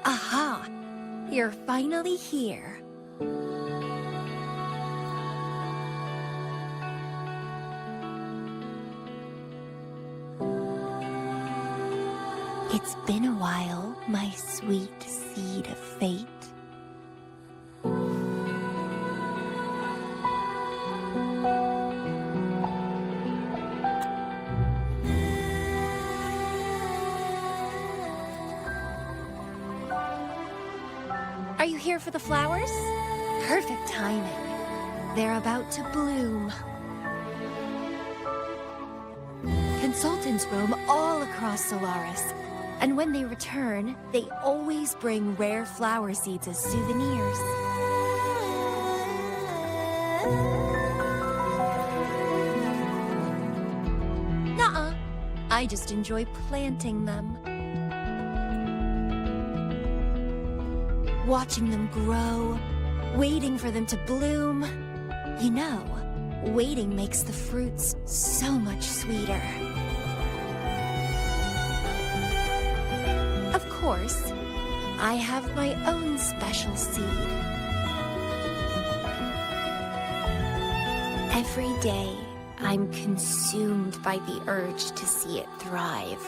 Aha! You're finally here. It's been a while, my sweet seed of fate. Are you here for the flowers? Perfect timing. They're about to bloom. Consultants roam all across Solaris, and when they return, they always bring rare flower seeds as souvenirs. Nuh-uh. I just enjoy planting them. Watching them grow, waiting for them to bloom. You know, waiting makes the fruits so much sweeter. Of course, I have my own special seed. Every day, I'm consumed by the urge to see it thrive,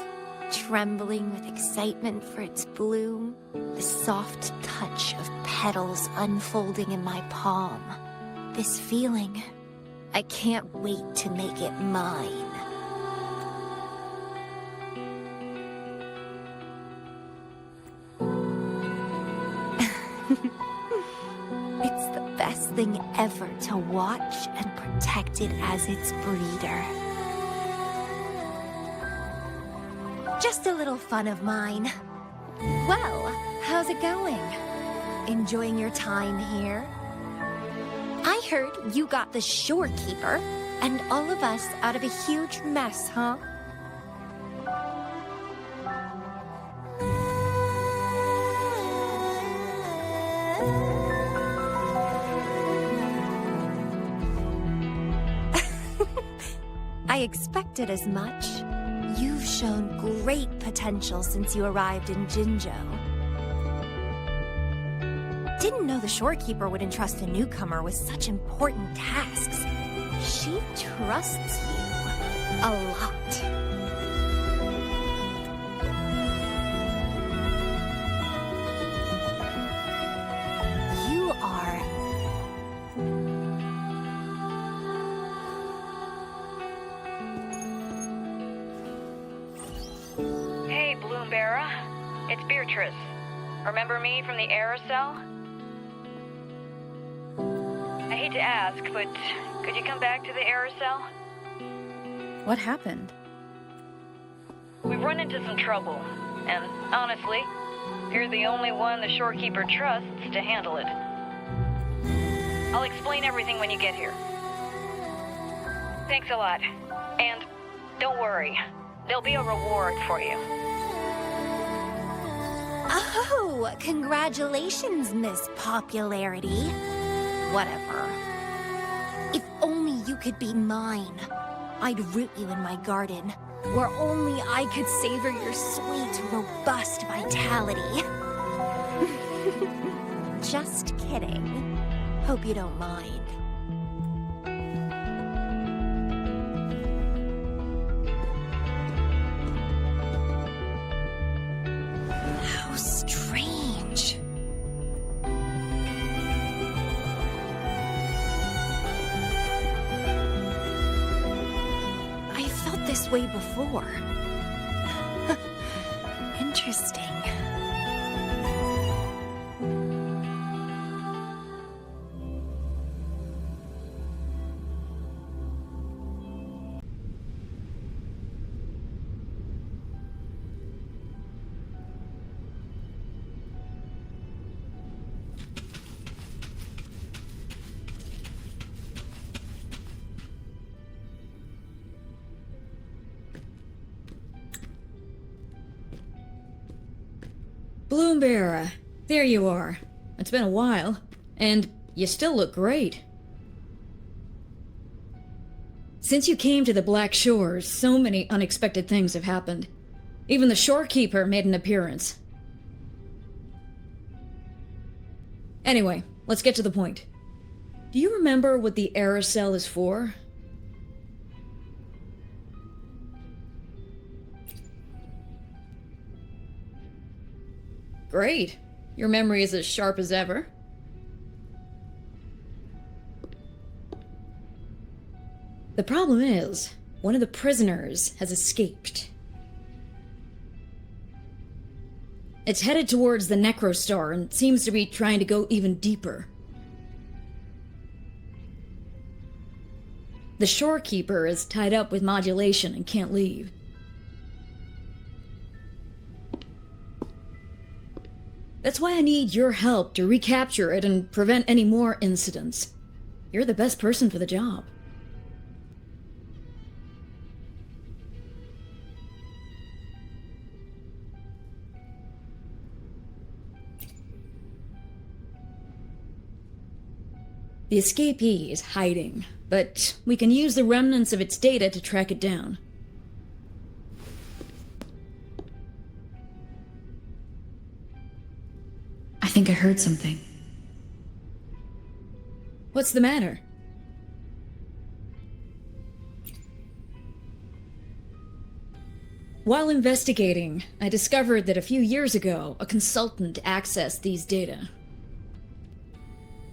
trembling with excitement for its bloom, the soft touch of petals unfolding in my palm. This feeling, I can't wait to make it mine. It's the best thing ever to watch and protect it as its breeder. Just a little fun of mine. Well, how's it going? Enjoying your time here? I heard you got the shorekeeper and all of us out of a huge mess, huh? I expected as much. You've shown great potential since you arrived in Jinzhou. Didn't know the shorekeeper would entrust a newcomer with such important tasks. She trusts you a lot. You are... Hey, Bloomberra. It's Beatrice. Remember me from the aerosol? I hate to ask, but could you come back to the aerosol? What happened? We've run into some trouble, and honestly, you're the only one the shorekeeper trusts to handle it. I'll explain everything when you get here. Thanks a lot. And don't worry, there'll be a reward for you. Oh, congratulations, Miss Popularity. Whatever. If only you could be mine. I'd root you in my garden, where only I could savor your sweet, robust vitality. Just kidding. Hope you don't mind. How strange. I felt this way before. Interesting. Bloomberra, there you are. It's been a while, and you still look great. Since you came to the Black Shores, so many unexpected things have happened. Even the shorekeeper made an appearance. Anyway, let's get to the point. Do you remember what the aerosol is for? Great. Your memory is as sharp as ever. The problem is, one of the prisoners has escaped. It's headed towards the Necrostar and seems to be trying to go even deeper. The shorekeeper is tied up with modulation and can't leave. That's why I need your help to recapture it and prevent any more incidents. You're the best person for the job. The escapee is hiding, but we can use the remnants of its data to track it down. I think I heard something. What's the matter? While investigating, I discovered that a few years ago, a consultant accessed these data.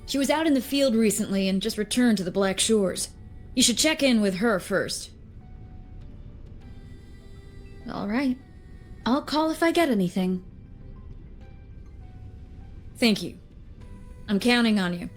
She was out in the field recently and just returned to the Black Shores. You should check in with her first. All right. I'll call if I get anything. Thank you. I'm counting on you.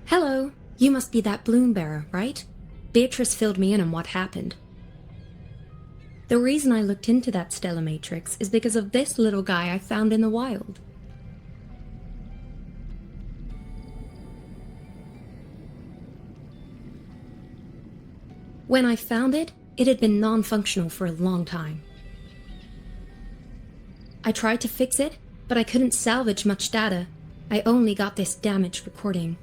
Hello. You must be that balloon bearer, right? Beatrice filled me in on what happened. The reason I looked into that Stella Matrix is because of this little guy I found in the wild. When I found it, it had been non-functional for a long time. I tried to fix it, but I couldn't salvage much data. I only got this damaged recording.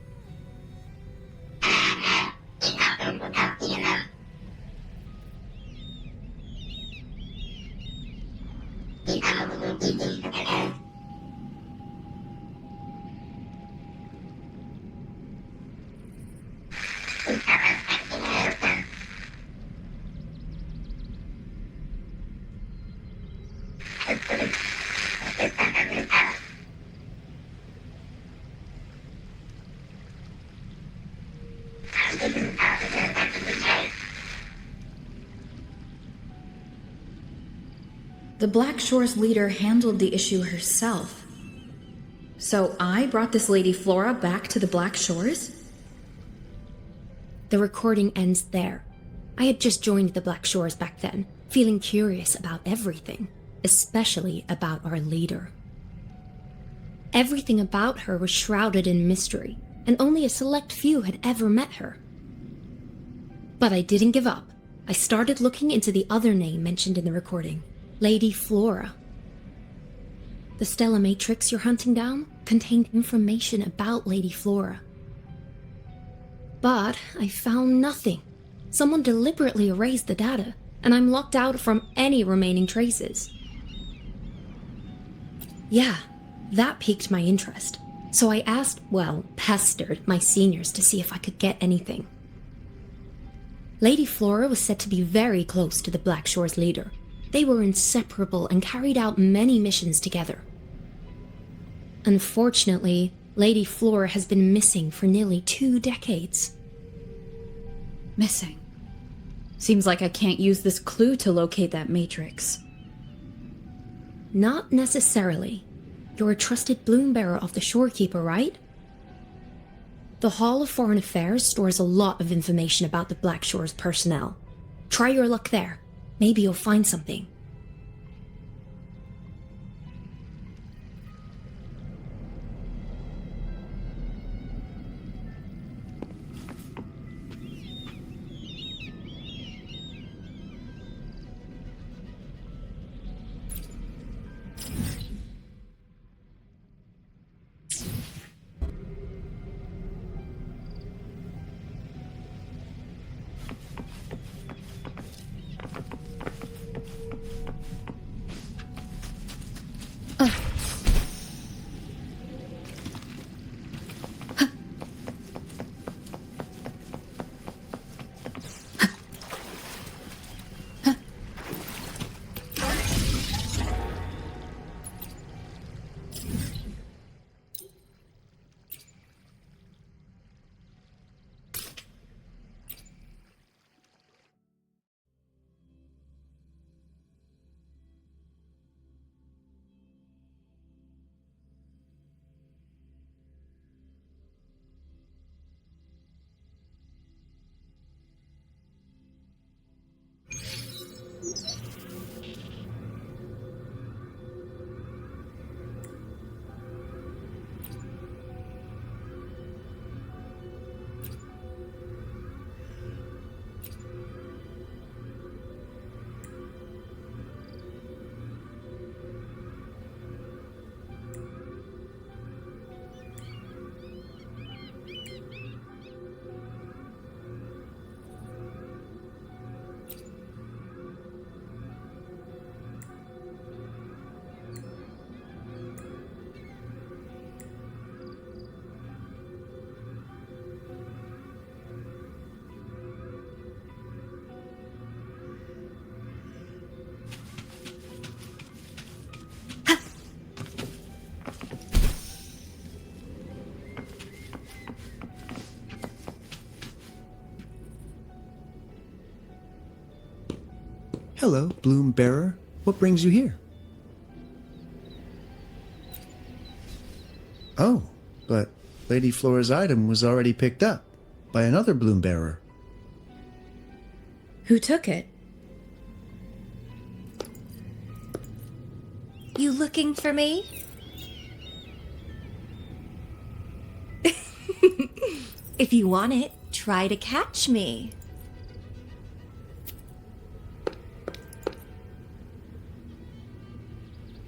The Black Shores leader handled the issue herself. So I brought this Lady Flora back to the Black Shores? The recording ends there. I had just joined the Black Shores back then, feeling curious about everything, especially about our leader. Everything about her was shrouded in mystery, and only a select few had ever met her. But I didn't give up. I started looking into the other name mentioned in the recording, Lady Flora. The Stella Matrix you're hunting down contained information about Lady Flora. But I found nothing. Someone deliberately erased the data, and I'm locked out from any remaining traces. Yeah, That piqued my interest, so I asked, pestered my seniors to see if I could get anything. Lady Flora was said to be very close to the Black Shore's leader. They were inseparable and carried out many missions together. Unfortunately, Lady Flora has been missing for nearly 2 decades. Missing. Seems like I can't use this clue to locate that matrix. Not necessarily. You're a trusted bloom bearer of the Shorekeeper, right? The Hall of Foreign Affairs stores a lot of information about the Black Shore's personnel. Try your luck there. Maybe you'll find something. Hello, Bloom Bearer. What brings you here? Oh, but Lady Flora's item was already picked up by another Bloom Bearer. Who took it? You looking for me? If you want it, try to catch me.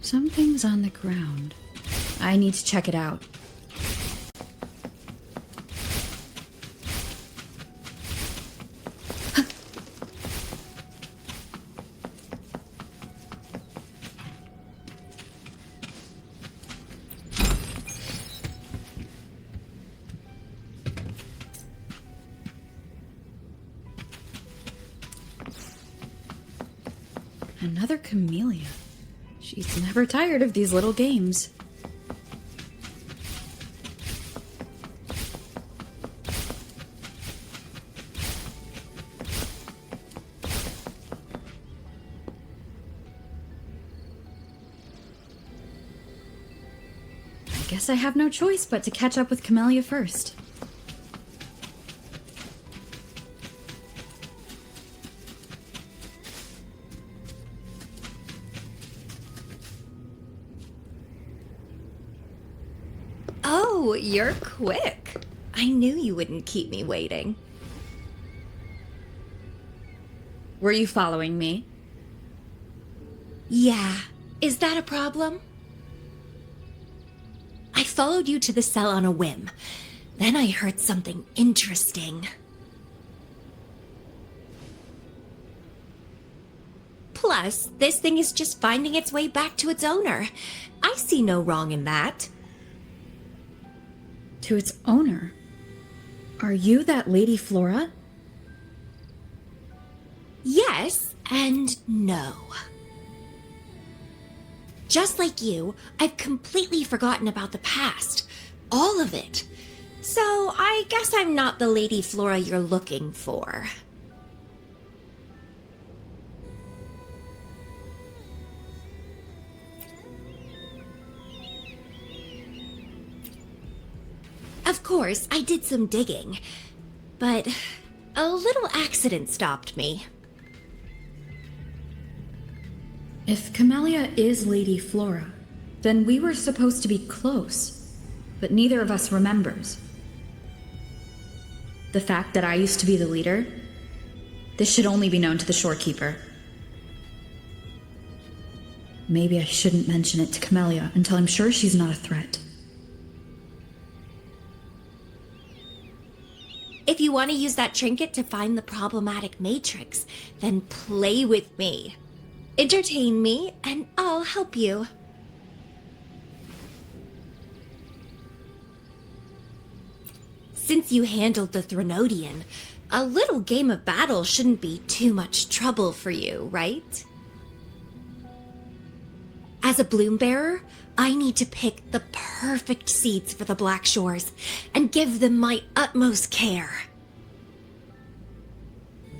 Something's on the ground. I need to check it out. Another Camellya. She's never tired of these little games. I guess I have no choice but to catch up with Camellya first. Oh, you're quick. I knew you wouldn't keep me waiting. Were you following me? Yeah. Is that a problem? I followed you to the cell on a whim. Then I heard something interesting. Plus, this thing is just finding its way back to its owner. I see no wrong in that. To its owner? Are you that Lady Flora? Yes and no. Just like you, I've completely forgotten about the past. All of it. So I guess I'm not the Lady Flora you're looking for. Of course, I did some digging, but a little accident stopped me. If Camellya is Lady Flora, then we were supposed to be close, but neither of us remembers. The fact that I used to be the leader, this should only be known to the shorekeeper. Maybe I shouldn't mention it to Camellya until I'm sure she's not a threat. If you want to use that trinket to find the problematic matrix, then play with me. Entertain me, and I'll help you. Since you handled the Threnodian, a little game of battle shouldn't be too much trouble for you, right? As a bloom bearer, I need to pick the perfect seeds for the Black Shores and give them my utmost care.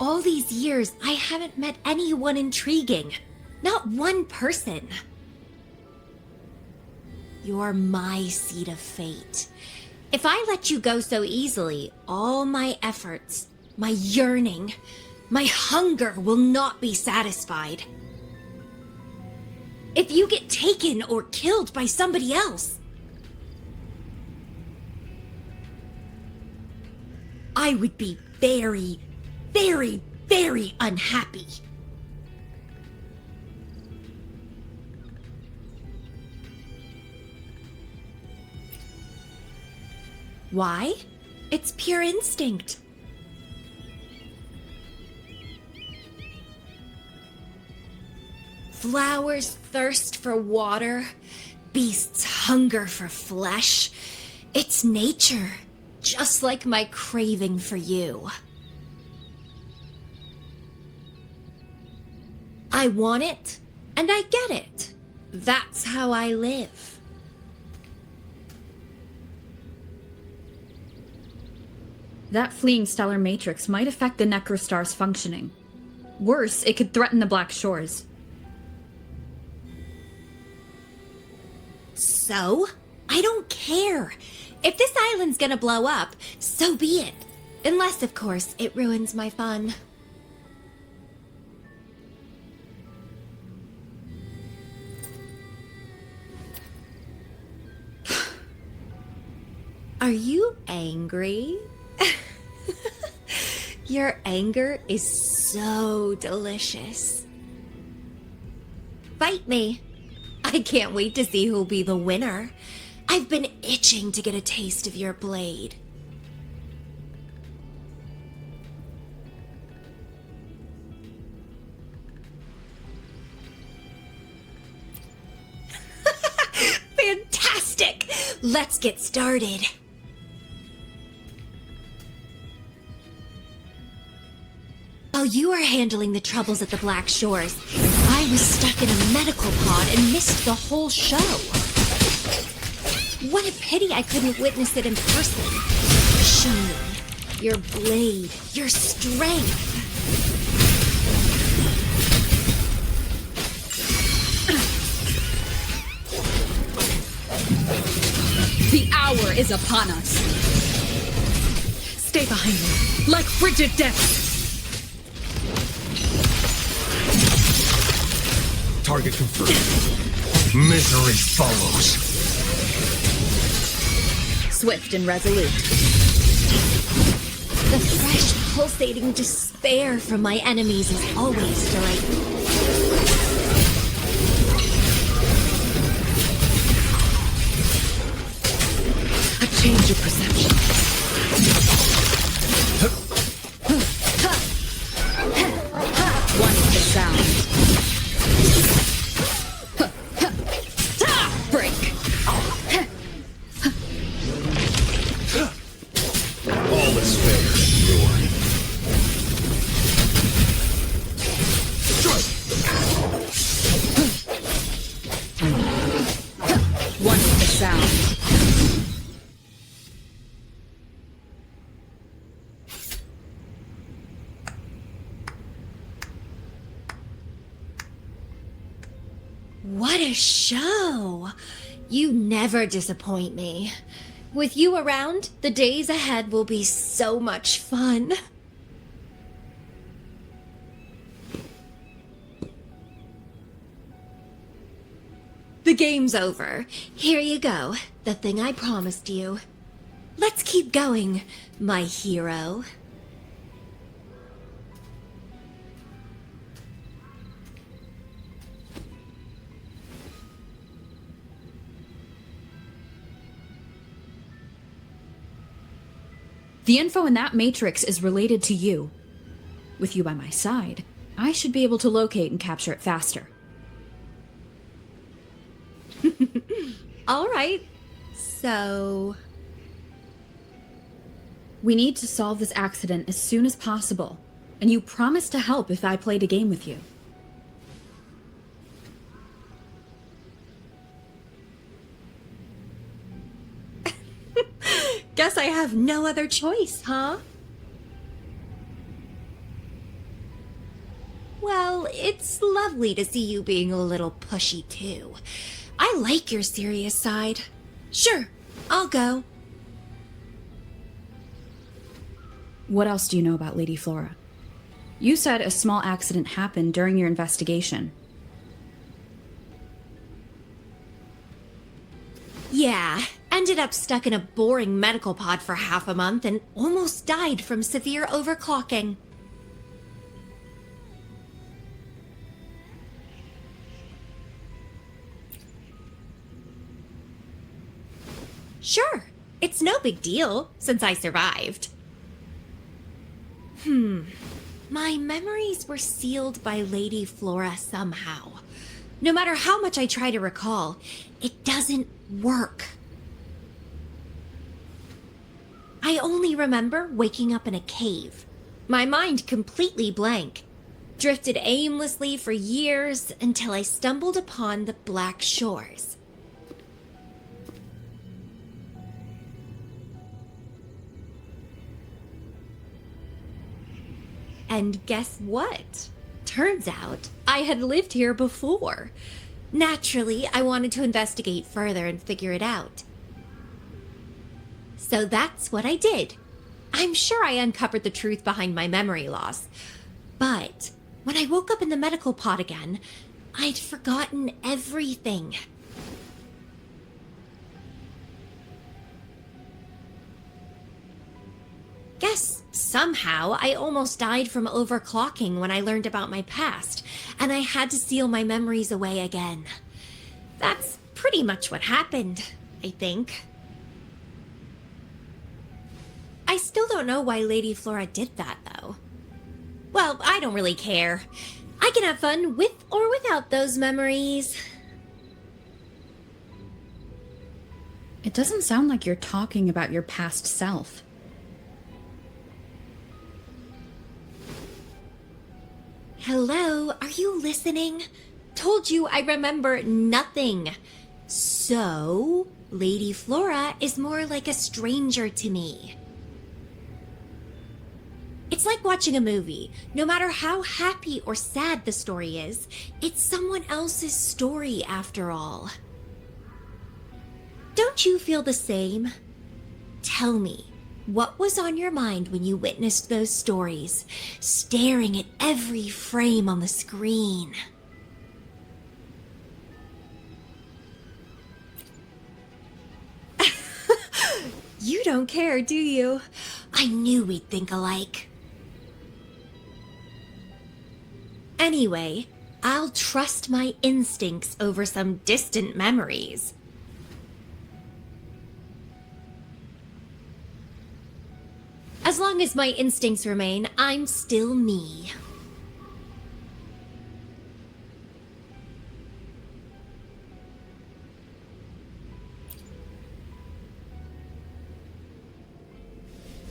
All these years, I haven't met anyone intriguing. Not one person. You're my seed of fate. If I let you go so easily, all my efforts, my yearning, my hunger will not be satisfied. If you get taken or killed by somebody else, I would be very, very, very unhappy. Why? It's pure instinct. Flowers thirst for water, beasts hunger for flesh. It's nature, just like my craving for you. I want it, and I get it. That's how I live. That fleeing stellar matrix might affect the Necrostar's functioning. Worse, it could threaten the Black Shores. So? I don't care. If this island's gonna blow up, so be it. Unless, of course, it ruins my fun. Are you angry? Your anger is so delicious. Fight me. I can't wait to see who'll be the winner. I've been itching to get a taste of your blade. Fantastic! Let's get started. While you were handling the troubles at the Black Shores, I was stuck in a medical pod and missed the whole show. What a pity I couldn't witness it in person. Show me your blade, your strength. The hour is upon us. Stay behind me, like frigid death. Target confirmed. Misery follows. Swift and resolute. The fresh, pulsating despair from my enemies is always delightful. A change of perception. One with the sound. What a show! You never disappoint me. With you around, the days ahead will be so much fun. The game's over. Here you go, the thing I promised you. Let's keep going, my hero. The info in that matrix is related to you. With you by my side, I should be able to locate and capture it faster. All right. So... We need to solve this accident as soon as possible, and you promised to help if I played a game with you. Guess I have no other choice, huh? Well, it's lovely to see you being a little pushy, too. I like your serious side. Sure, I'll go. What else do you know about Lady Flora? You said a small accident happened during your investigation. Yeah, ended up stuck in a boring medical pod for half a month and almost died from severe overclocking. Sure, it's no big deal since I survived. My memories were sealed by Lady Flora somehow. No matter how much I try to recall, it doesn't work. I only remember waking up in a cave, my mind completely blank, drifted aimlessly for years until I stumbled upon the Black Shores. And guess what? Turns out I had lived here before. Naturally, I wanted to investigate further and figure it out. So that's what I did. I'm sure I uncovered the truth behind my memory loss. But when I woke up in the medical pod again, I'd forgotten everything. Guess somehow I almost died from overclocking when I learned about my past, and I had to seal my memories away again. That's pretty much what happened, I think. I still don't know why Lady Flora did that, though. Well, I don't really care. I can have fun with or without those memories. It doesn't sound like you're talking about your past self. Hello, are you listening? Told you I remember nothing. So, Lady Flora is more like a stranger to me. It's like watching a movie. No matter how happy or sad the story is, it's someone else's story after all. Don't you feel the same? Tell me, what was on your mind when you witnessed those stories, staring at every frame on the screen? You don't care, do you? I knew we'd think alike. Anyway, I'll trust my instincts over some distant memories. As long as my instincts remain, I'm still me.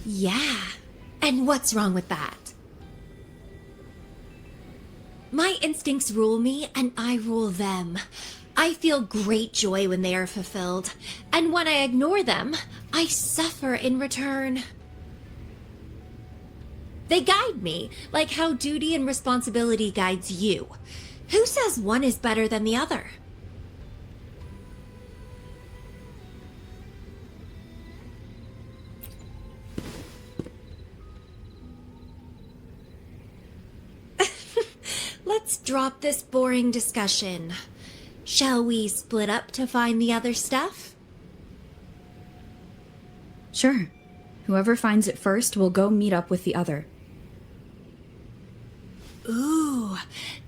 Yeah, and what's wrong with that? My instincts rule me, and I rule them. I feel great joy when they are fulfilled, and when I ignore them, I suffer in return. They guide me, like how duty and responsibility guides you. Who says one is better than the other? let's drop this boring discussion. Shall we split up to find the other stuff? Sure. Whoever finds it first will go meet up with the other. Ooh,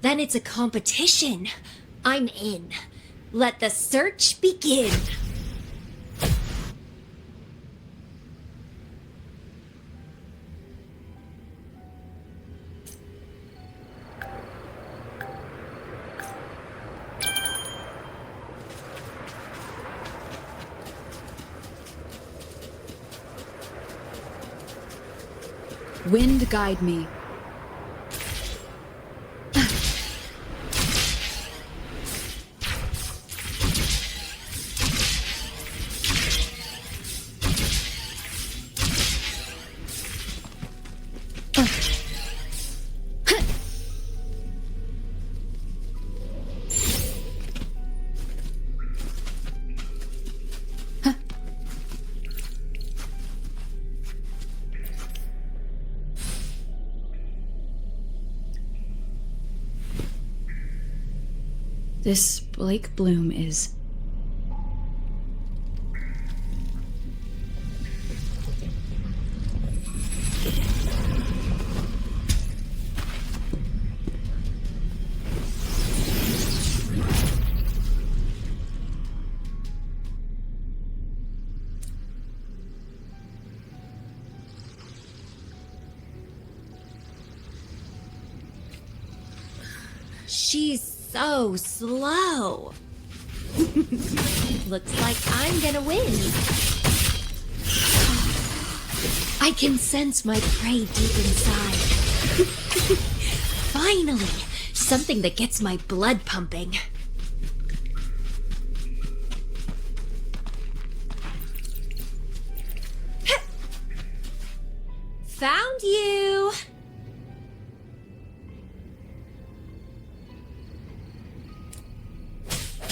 then it's a competition. I'm in. Let the search begin. Wind guide me. This Blake Bloom is... She's so slow. Looks like I'm gonna win. I can sense my prey deep inside. Finally, something that gets my blood pumping. Found you!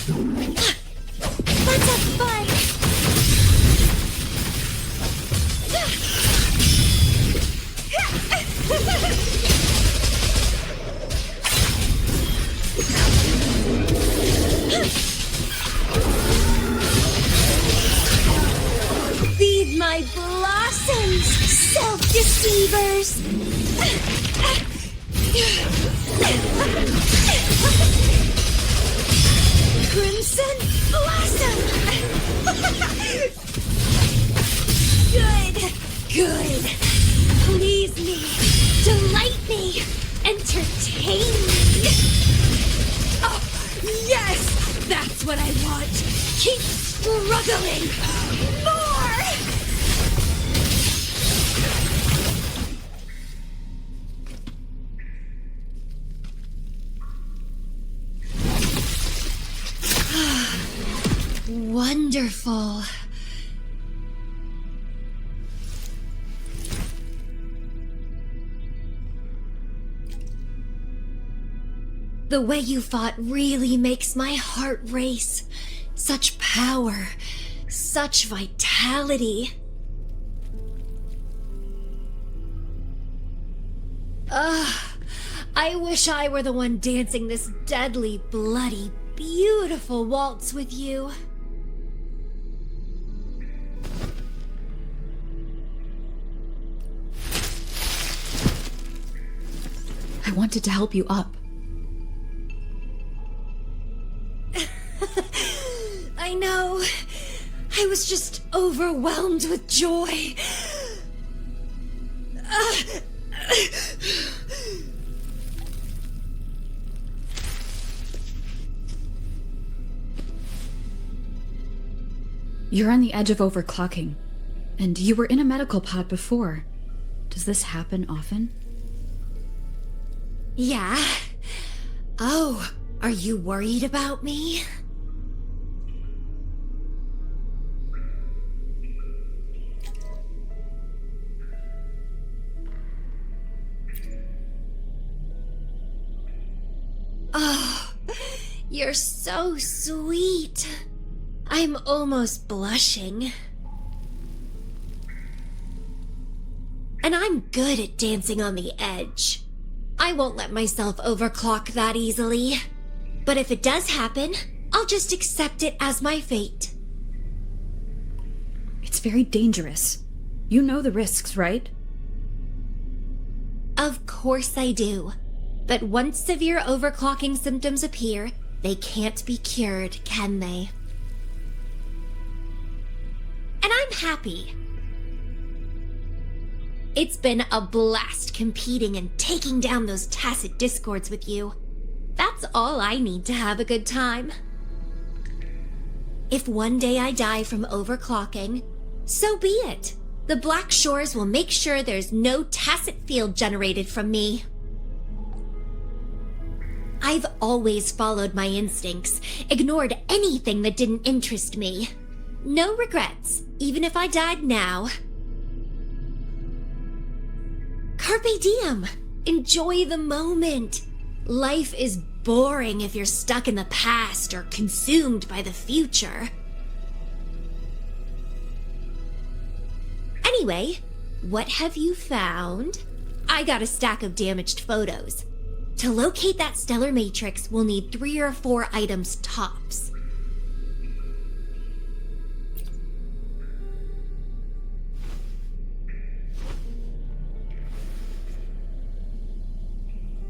Let's have fun! Feed my blossoms, self-deceivers! Crimson Blossom! Good, good. Please me, delight me, entertain me. Oh, yes, that's what I want. Keep struggling. More! Wonderful. The way you fought really makes my heart race. Such power, such vitality. I wish I were the one dancing this deadly, bloody, beautiful waltz with you. I wanted to help you up. I know. I was just overwhelmed with joy. You're on the edge of overclocking, and you were in a medical pod before. Does this happen often? Yeah. Oh, are you worried about me? Oh, you're so sweet. I'm almost blushing. And I'm good at dancing on the edge. I won't let myself overclock that easily. But if it does happen, I'll just accept it as my fate. It's very dangerous. You know the risks, right? Of course I do. But once severe overclocking symptoms appear, they can't be cured, can they? And I'm happy. It's been a blast competing and taking down those tacit discords with you. That's all I need to have a good time. If one day I die from overclocking, so be it. The Black Shores will make sure there's no tacit field generated from me. I've always followed my instincts, ignored anything that didn't interest me. No regrets, even if I died now. Carpe diem! Enjoy the moment! Life is boring if you're stuck in the past or consumed by the future. Anyway, what have you found? I got a stack of damaged photos. To locate that stellar matrix, we'll need 3 or 4 items tops.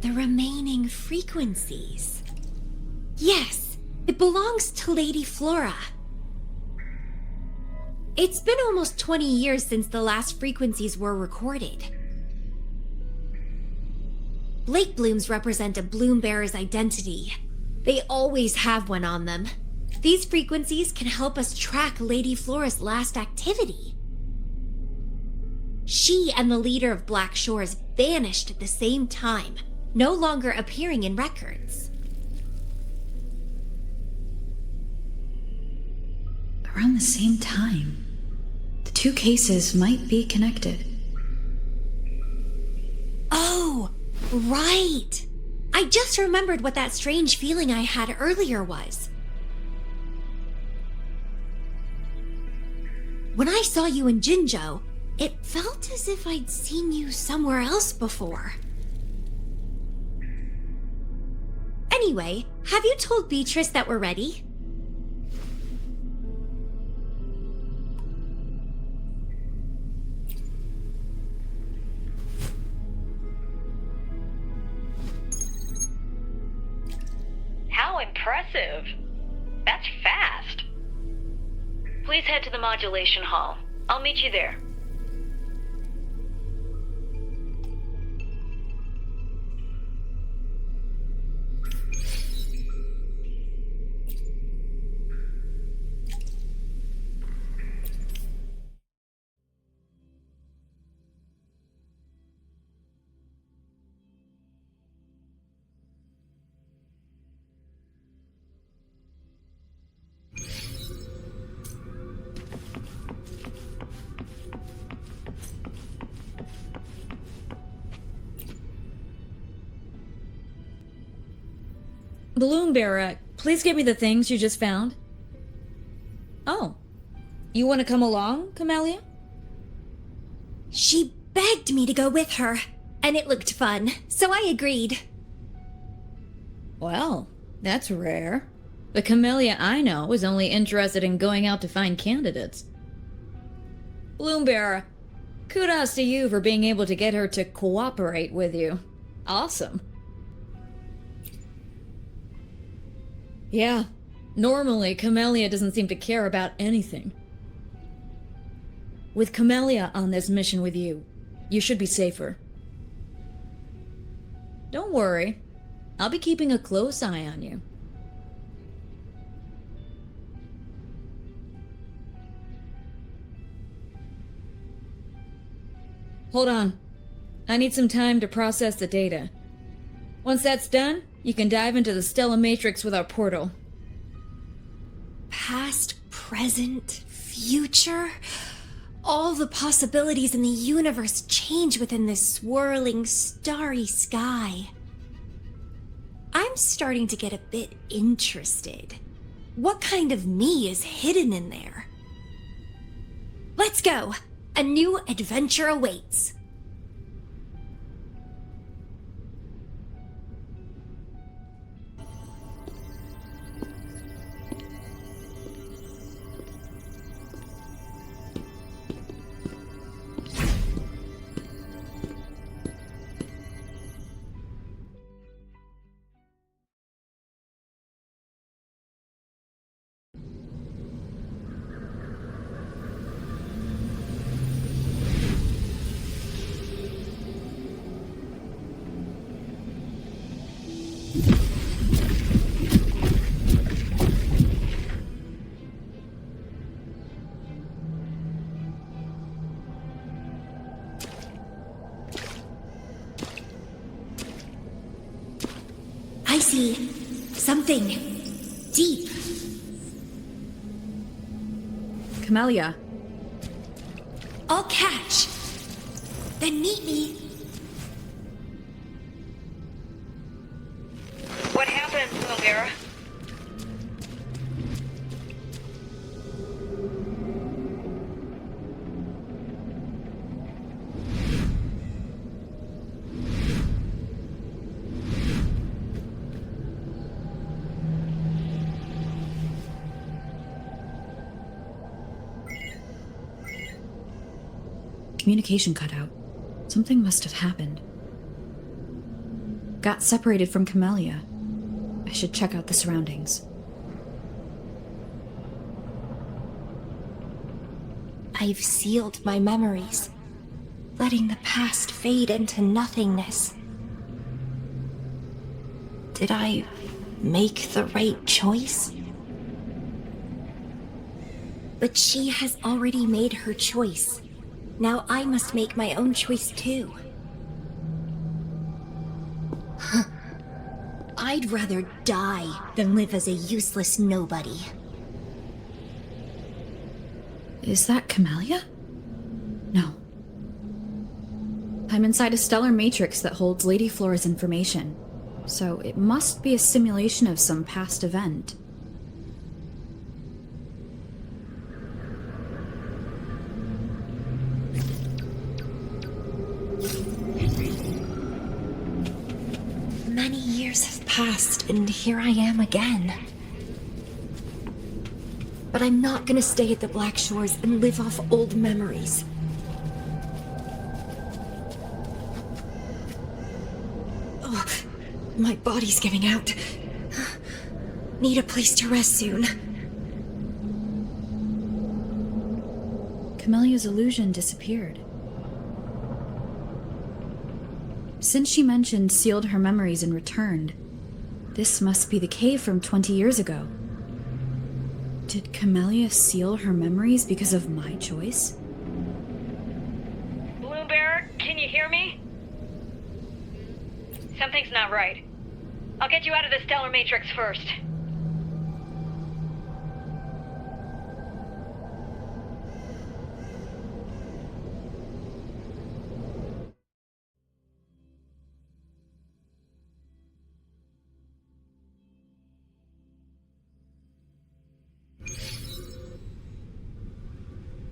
The remaining frequencies. Yes, it belongs to Lady Flora. It's been almost 20 years since the last frequencies were recorded. Blake blooms represent a bloom bearer's identity. They always have one on them. These frequencies can help us track Lady Flora's last activity. She and the leader of Black Shores vanished at the same time, no longer appearing in records. Around the same time. The 2 cases might be connected. Oh, right! I just remembered what that strange feeling I had earlier was. When I saw you in Jinzhou, it felt as if I'd seen you somewhere else before. Anyway, have you told Beatrice that we're ready? How impressive. That's fast. Please head to the modulation hall. I'll meet you there. Balloon Bearer, please give me the things you just found. Oh, you want to come along, Camellya? She begged me to go with her, and it looked fun, so I agreed. Well, that's rare. The Camellya I know is only interested in going out to find candidates. Balloon Bearer, kudos to you for being able to get her to cooperate with you. Awesome. Yeah, normally Camellya doesn't seem to care about anything. With Camellya on this mission with you, you should be safer. Don't worry, I'll be keeping a close eye on you. Hold on. I need some time to process the data. Once that's done, you can dive into the Stellar Matrix with our portal. Past, present, future. All the possibilities in the universe change within this swirling, starry sky. I'm starting to get a bit interested. What kind of me is hidden in there? Let's go! A new adventure awaits. see something deep. Camellya, I'll catch. Then meet me. What happened, Camellya? communication cut out. Something must have happened. Got separated from Camellya. I should check out the surroundings. I've sealed my memories, letting the past fade into nothingness. Did I make the right choice? But she has already made her choice. Now I must make my own choice too. I'd rather die than live as a useless nobody. Is that Camellya? No. I'm inside a stellar matrix that holds Lady Flora's information, so it must be a simulation of some past event. Many years have passed, and here I am again. But I'm not gonna stay at the Black Shores and live off old memories. Oh, my body's giving out. Need a place to rest soon. Camellya's illusion disappeared. Since she mentioned sealed her memories and returned, this must be the cave from 20 years ago. Did Camellya seal her memories because of my choice? Bloombearer, can you hear me? Something's not right. I'll get you out of the stellar matrix first.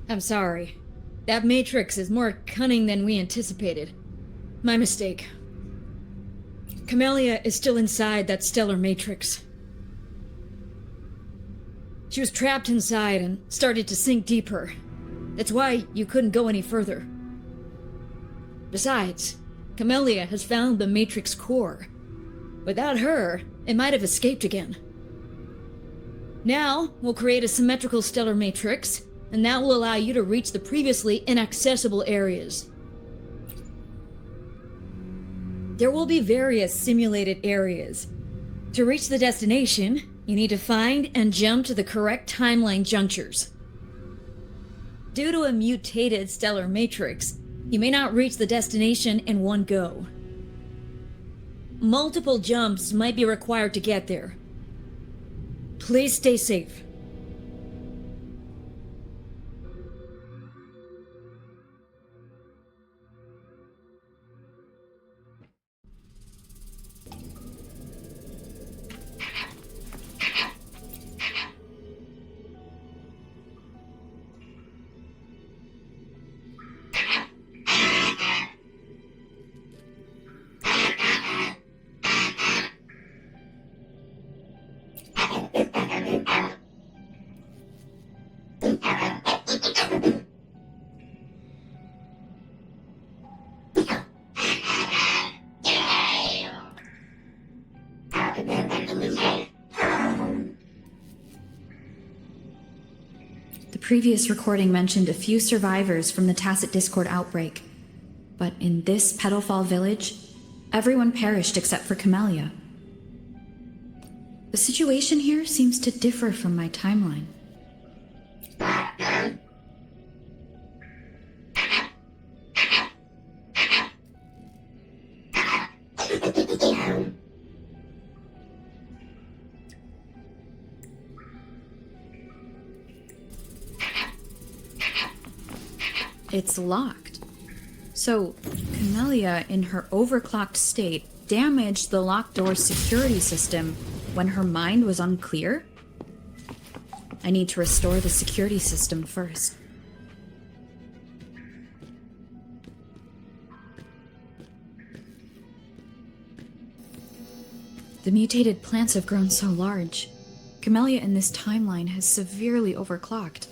I'm sorry. That matrix is more cunning than we anticipated. My mistake. Camellya is still inside that stellar matrix. She was trapped inside and started to sink deeper. That's why you couldn't go any further. Besides, Camellya has found the matrix core. Without her, it might have escaped again. Now, we'll create a symmetrical stellar matrix, and that will allow you to reach the previously inaccessible areas. There will be various simulated areas. To reach the destination, you need to find and jump to the correct timeline junctures. Due to a mutated stellar matrix, you may not reach the destination in one go. Multiple jumps might be required to get there. Please stay safe. The previous recording mentioned a few survivors from the Tacit Discord outbreak, but in this Petalfall village, everyone perished except for Camellya. The situation here seems to differ from my timeline. It's locked. So, Camellya, in her overclocked state, damaged the locked door's security system when her mind was unclear? I need to restore the security system first. The mutated plants have grown so large. Camellya in this timeline has severely overclocked.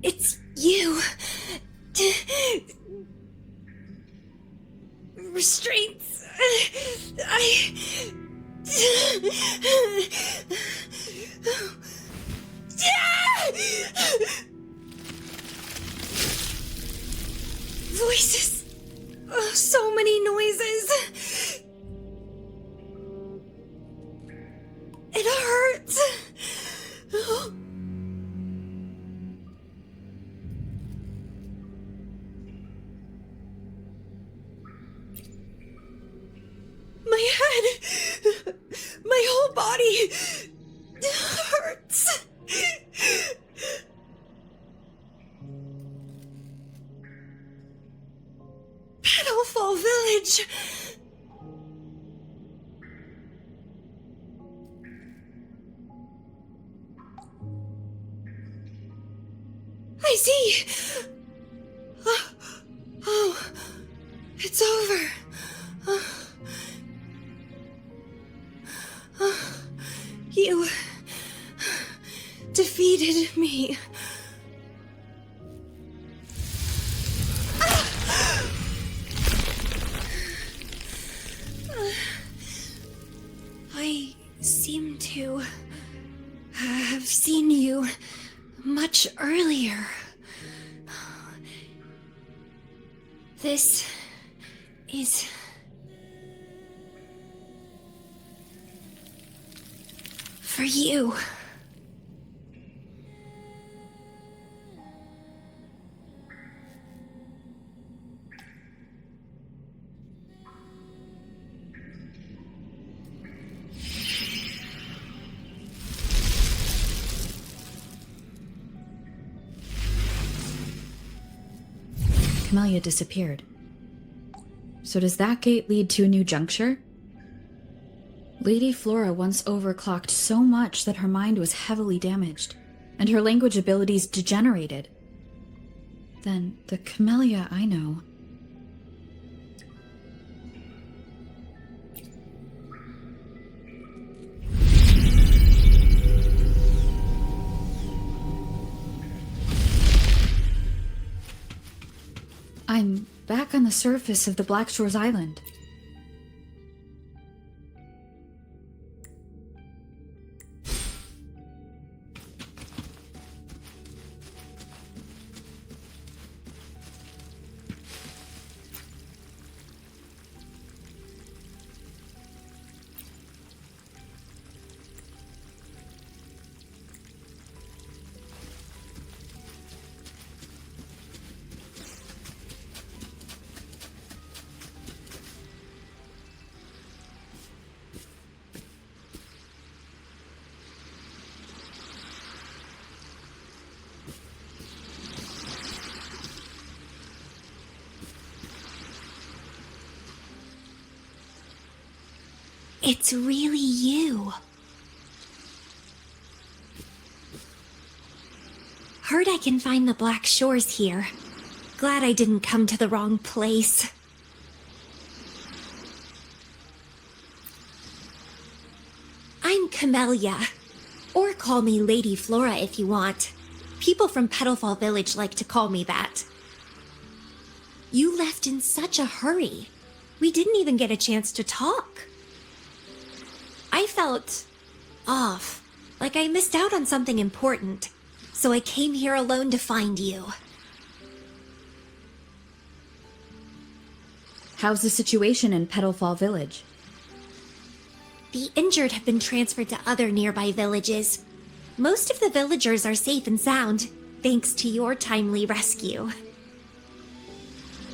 It's you. Restraints. Voices. Oh, so many noises. It hurts. Oh. My head, my whole body hurts. Petalfall Village. I see. Oh, it's over. You defeated me. I seem to have seen you much earlier. This is... for you. Camellya disappeared. So does that gate lead to a new juncture? Lady Flora once overclocked so much that her mind was heavily damaged, and her language abilities degenerated. Then the Camellya I know... I'm back on the surface of the Black Shores Island. It's really you. Heard I can find the Black Shores here. Glad I didn't come to the wrong place. I'm Camellya. Or call me Lady Flora if you want. People from Petalfall Village like to call me that. You left in such a hurry. We didn't even get a chance to talk. I felt off, like I missed out on something important. So I came here alone to find you. How's the situation in Petalfall Village? The injured have been transferred to other nearby villages. Most of the villagers are safe and sound, thanks to your timely rescue.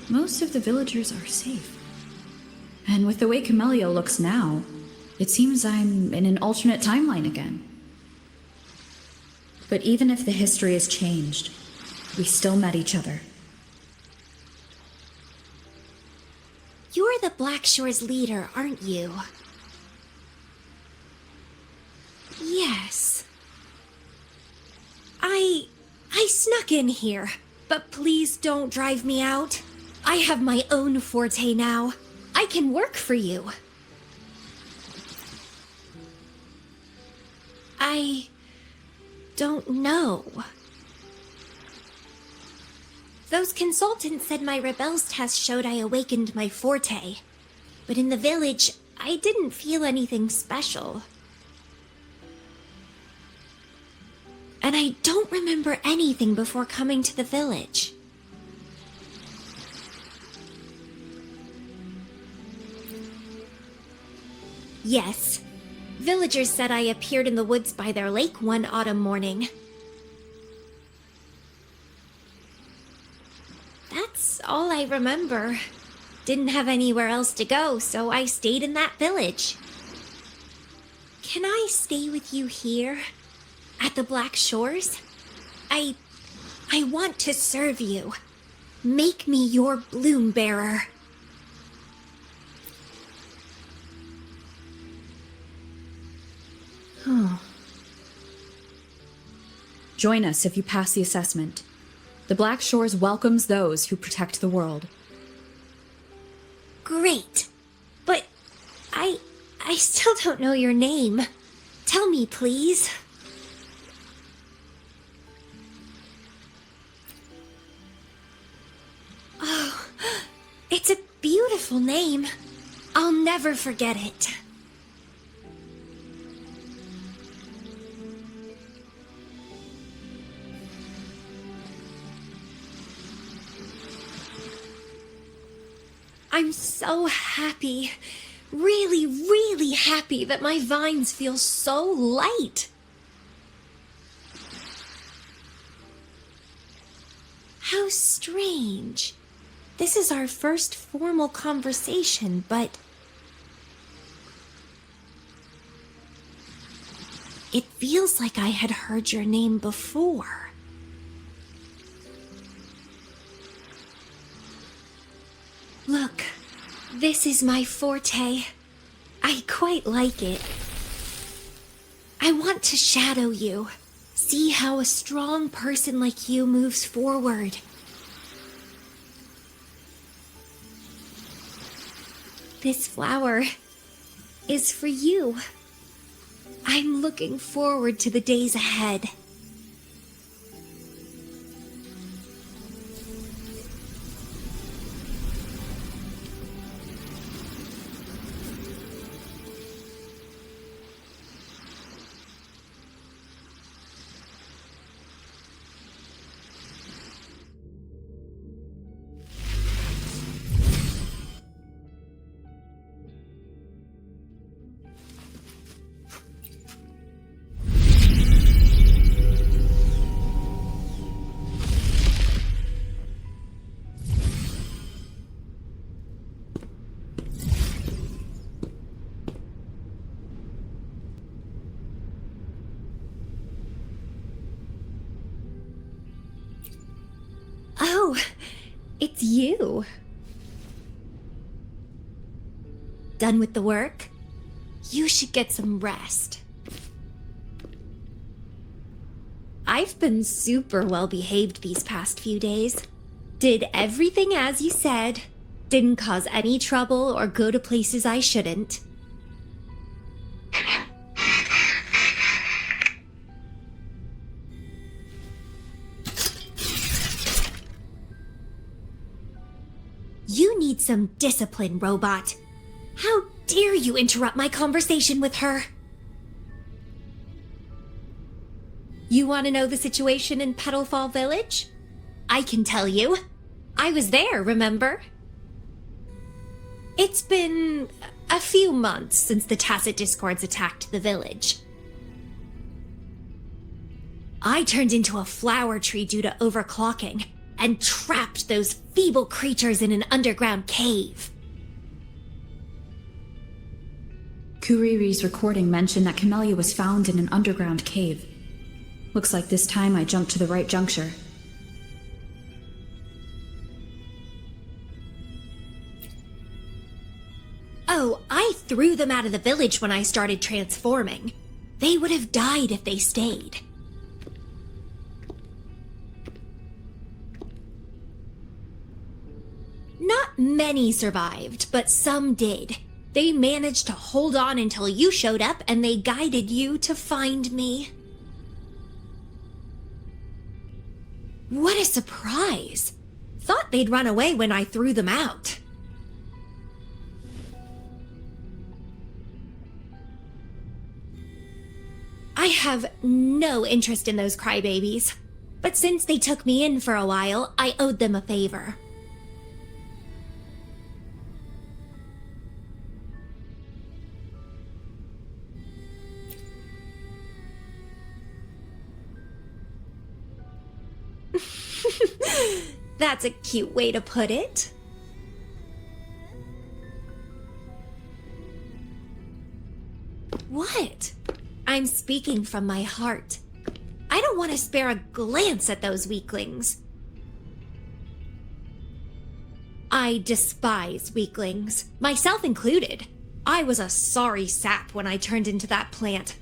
Most of the villagers are safe. And with the way Camellya looks now, it seems I'm in an alternate timeline again. But even if the history has changed, we still met each other. You're the Black Shore's leader, aren't you? Yes. I snuck in here, but please don't drive me out. I have my own forte now. I can work for you. I don't know. Those consultants said my rebels test showed I awakened my forte. But in the village, I didn't feel anything special. And I don't remember anything before coming to the village. Yes. Villagers said I appeared in the woods by their lake one autumn morning. That's all I remember. Didn't have anywhere else to go, so I stayed in that village. Can I stay with you here? At the Black Shores? I want to serve you. Make me your bloom bearer. Join us if you pass the assessment. The Black Shores welcomes those who protect the world. Great. But I still don't know your name. Tell me, please. Oh, it's a beautiful name. I'll never forget it. I'm so happy. Really, really happy that my vines feel so light. How strange. This is our first formal conversation, but it feels like I had heard your name before. Look, this is my forte. I quite like it. I want to shadow you. See how a strong person like you moves forward. This flower is for you. I'm looking forward to the days ahead. Oh, it's you. Done with the work? You should get some rest. I've been super well behaved these past few days. Did everything as you said. Didn't cause any trouble or go to places I shouldn't. You need some some discipline, robot. How dare you interrupt my conversation with her? You want to know the situation in Petalfall Village? I can tell you. I was there, remember? It's been a few months since the Tacit Discords attacked the village. I turned into a flower tree due to overclocking, and trapped those feeble creatures in an underground cave. Kuriri's recording mentioned that Camellya was found in an underground cave. Looks like this time I jumped to the right juncture. Oh, I threw them out of the village when I started transforming. They would have died if they stayed. Not many survived, but some did. They managed to hold on until you showed up, and they guided you to find me. What a surprise! Thought they'd run away when I threw them out. I have no interest in those crybabies, but since they took me in for a while, I owed them a favor. That's a cute way to put it. What? I'm speaking from my heart. I don't want to spare a glance at those weaklings. I despise weaklings, myself included. I was a sorry sap when I turned into that plant.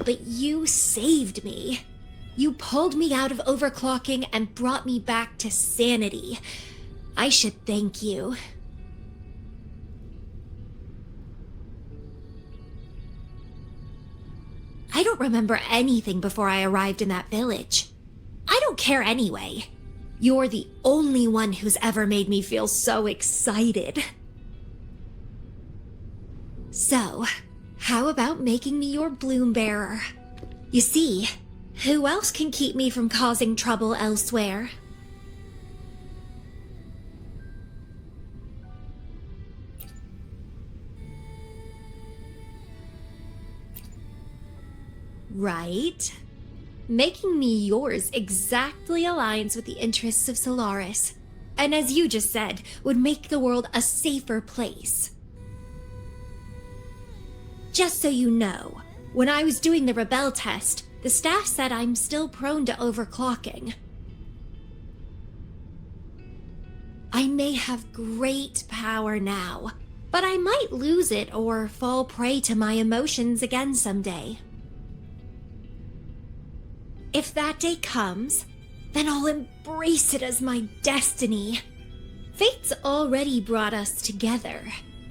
But you saved me. You pulled me out of overclocking and brought me back to sanity. I should thank you. I don't remember anything before I arrived in that village. I don't care anyway. You're the only one who's ever made me feel so excited. So, how about making me your bloom bearer? You see, who else can keep me from causing trouble elsewhere? Right? Making me yours exactly aligns with the interests of Solaris, and as you just said, would make the world a safer place. Just so you know, when I was doing the Rebel test, the staff said I'm still prone to overclocking. I may have great power now, but I might lose it or fall prey to my emotions again someday. If that day comes, then I'll embrace it as my destiny. Fate's already brought us together,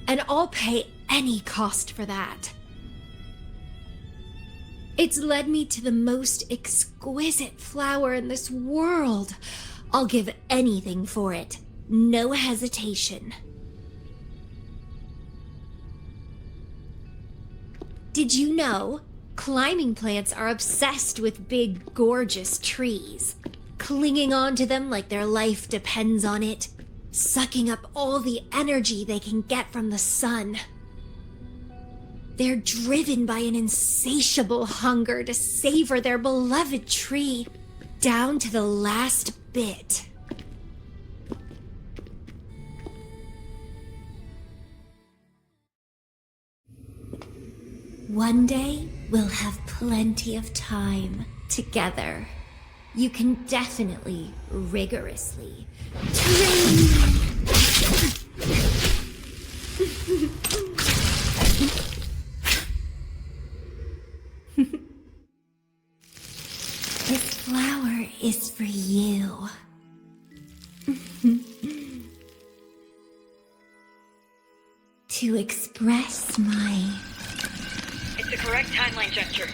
and I'll pay any cost for that. It's led me to the most exquisite flower in this world. I'll give anything for it, no hesitation. Did you know? Climbing plants are obsessed with big, gorgeous trees, clinging onto them like their life depends on it, sucking up all the energy they can get from the sun. They're driven by an insatiable hunger to savor their beloved tree down to the last bit. One day, we'll have plenty of time together. You can definitely, rigorously train. This flower is for you. To express my... It's the correct timeline juncture.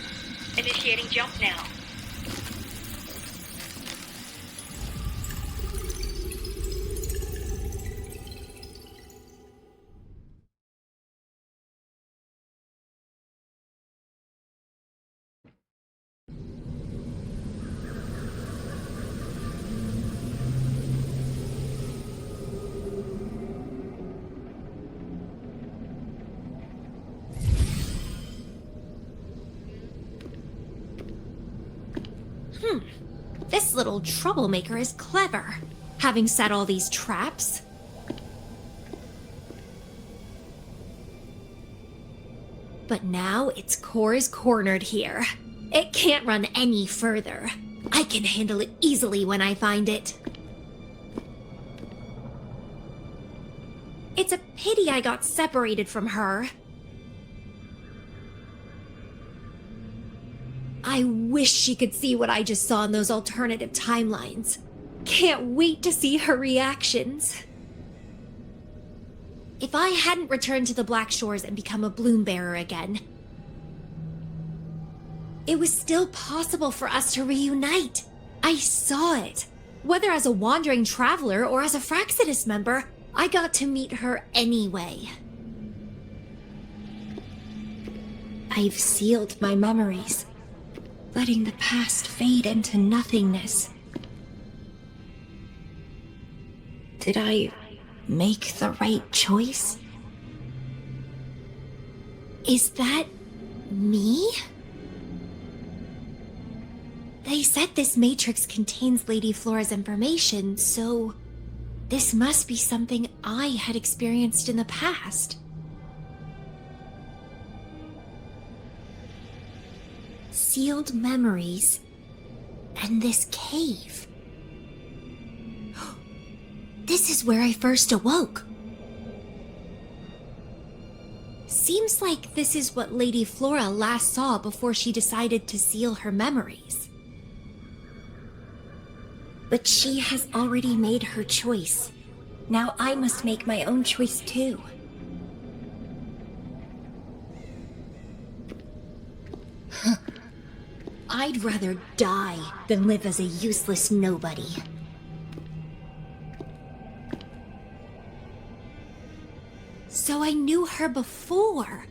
Initiating jump now. This little troublemaker is clever, having set all these traps. But now its core is cornered here. It can't run any further. I can handle it easily when I find it. It's a pity I got separated from her. I wish she could see what I just saw in those alternative timelines. Can't wait to see her reactions. If I hadn't returned to the Black Shores and become a bloom bearer again, it was still possible for us to reunite. I saw it. Whether as a wandering traveler or as a Fraxidus member, I got to meet her anyway. I've sealed my memories, letting the past fade into nothingness. Did I make the right choice? Is that me? They said this matrix contains Lady Flora's information, so this must be something I had experienced in the past. Sealed memories and this cave. This is where I first awoke. Seems like this is what Lady Flora last saw before she decided to seal her memories. But she has already made her choice. Now I must make my own choice too. I'd rather die than live as a useless nobody. So I knew her before.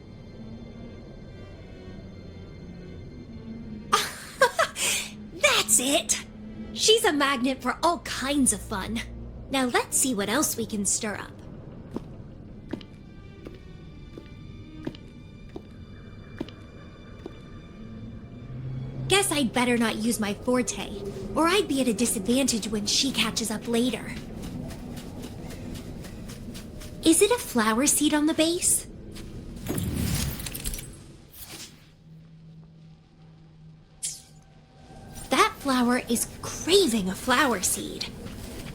That's it! She's a magnet for all kinds of fun. Now let's see what else we can stir up. Guess I'd better not use my forte, or I'd be at a disadvantage when she catches up later. Is it a flower seed on the base? That flower is craving a flower seed.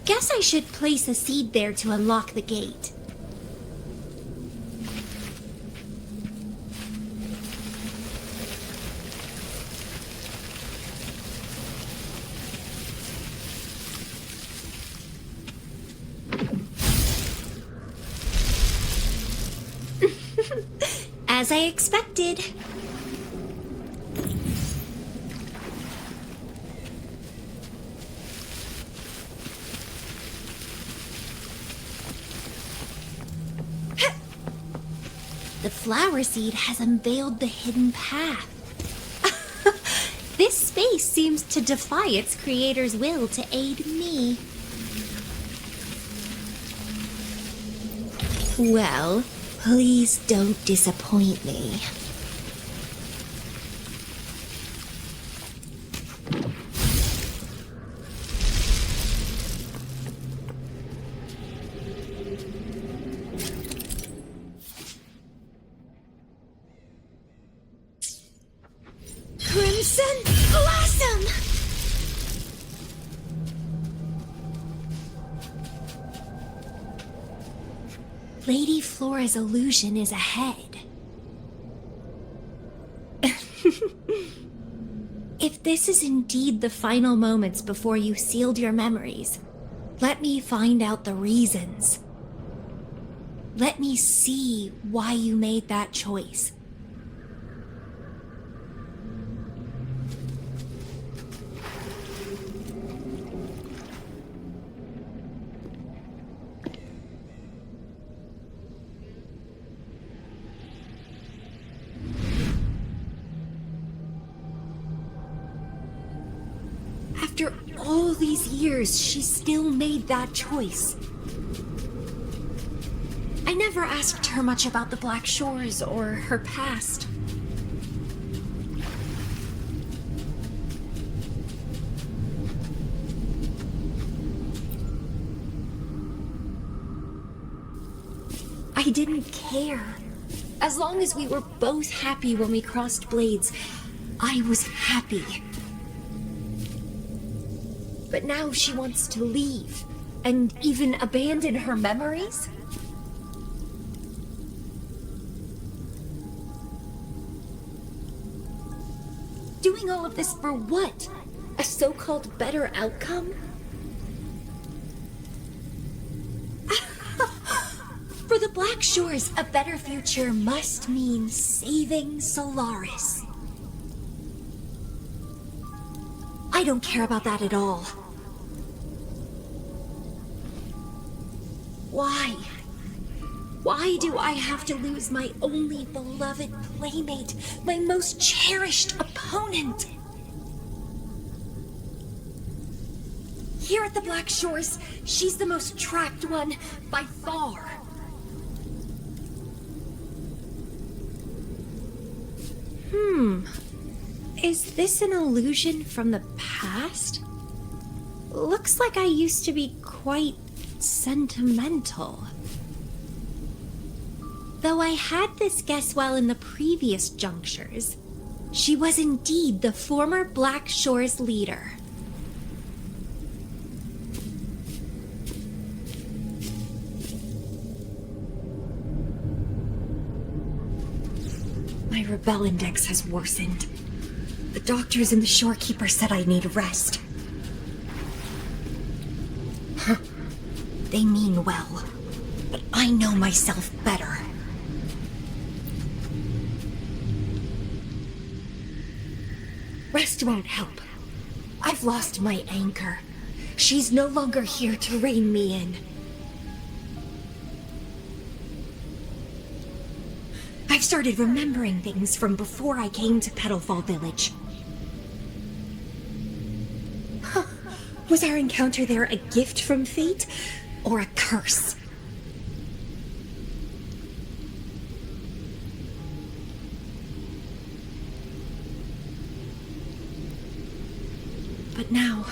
Guess I should place a seed there to unlock the gate. As I expected. The flower seed has unveiled the hidden path. This space seems to defy its creator's will to aid me. Well, please don't disappoint me. Crimson Blossom! Lady Flora's illusion is ahead. If this is indeed the final moments before you sealed your memories, let me find out the reasons. Let me see why you made that choice. After all these years, she still made that choice. I never asked her much about the Black Shores or her past. I didn't care. As long as we were both happy when we crossed blades, I was happy. But now she wants to leave, and even abandon her memories? Doing all of this for what? A so-called better outcome? For the Black Shores, a better future must mean saving Solaris. I don't care about that at all. Why? Why do I have to lose my only beloved playmate, my most cherished opponent? Here at the Black Shores, she's the most tracked one by far. Is this an illusion from the past? Looks like I used to be quite sentimental. Though I had this guess while in the previous junctures, she was indeed the former Black Shores leader. My rebel index has worsened. The doctors and the shorekeeper said I need rest. They mean well, but I know myself better. Rest won't help. I've lost my anchor. She's no longer here to rein me in. I've started remembering things from before I came to Petalfall Village. Was our encounter there a gift from fate, or a curse? But now,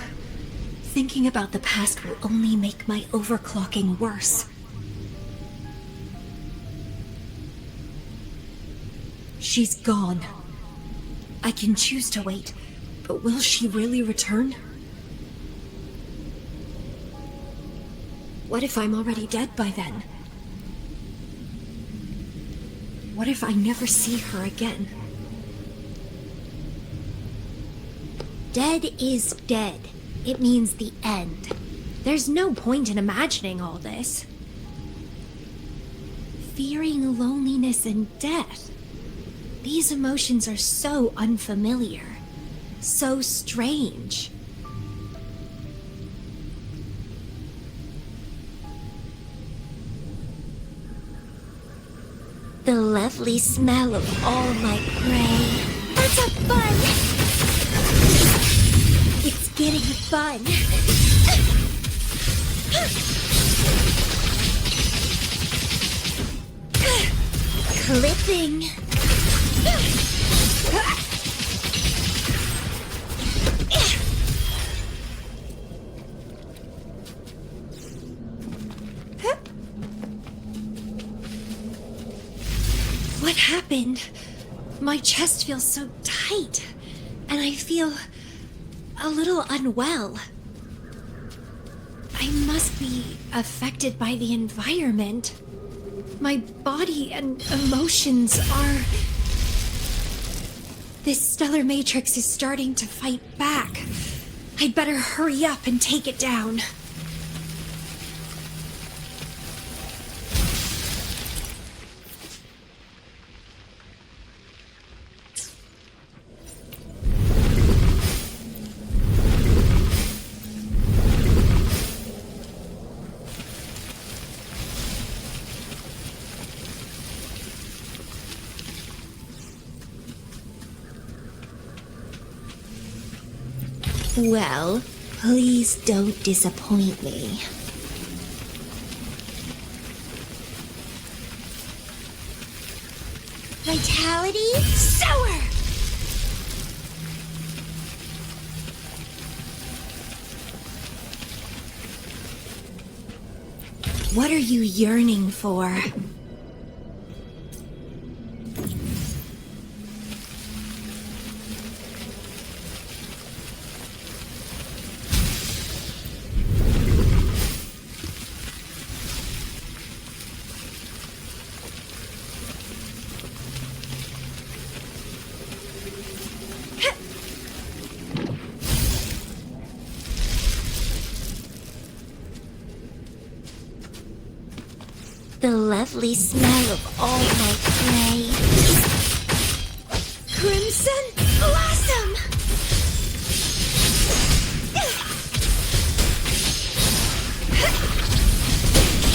thinking about the past will only make my overclocking worse. She's gone. I can choose to wait, but will she really return? What if I'm already dead by then? What if I never see her again? Dead is dead. It means the end. There's no point in imagining all this. Fearing loneliness and death. These emotions are so unfamiliar, so strange. The lovely smell of all my prey. That's a fun! It's getting fun. Clipping. What happened? My chest feels so tight, and I feel a little unwell. I must be affected by the environment. My body and emotions are... This stellar matrix is starting to fight back. I'd better hurry up and take it down. Well, please don't disappoint me. Vitality sour! What are you yearning for? The lovely smell of all my prey. Crimson Blossom!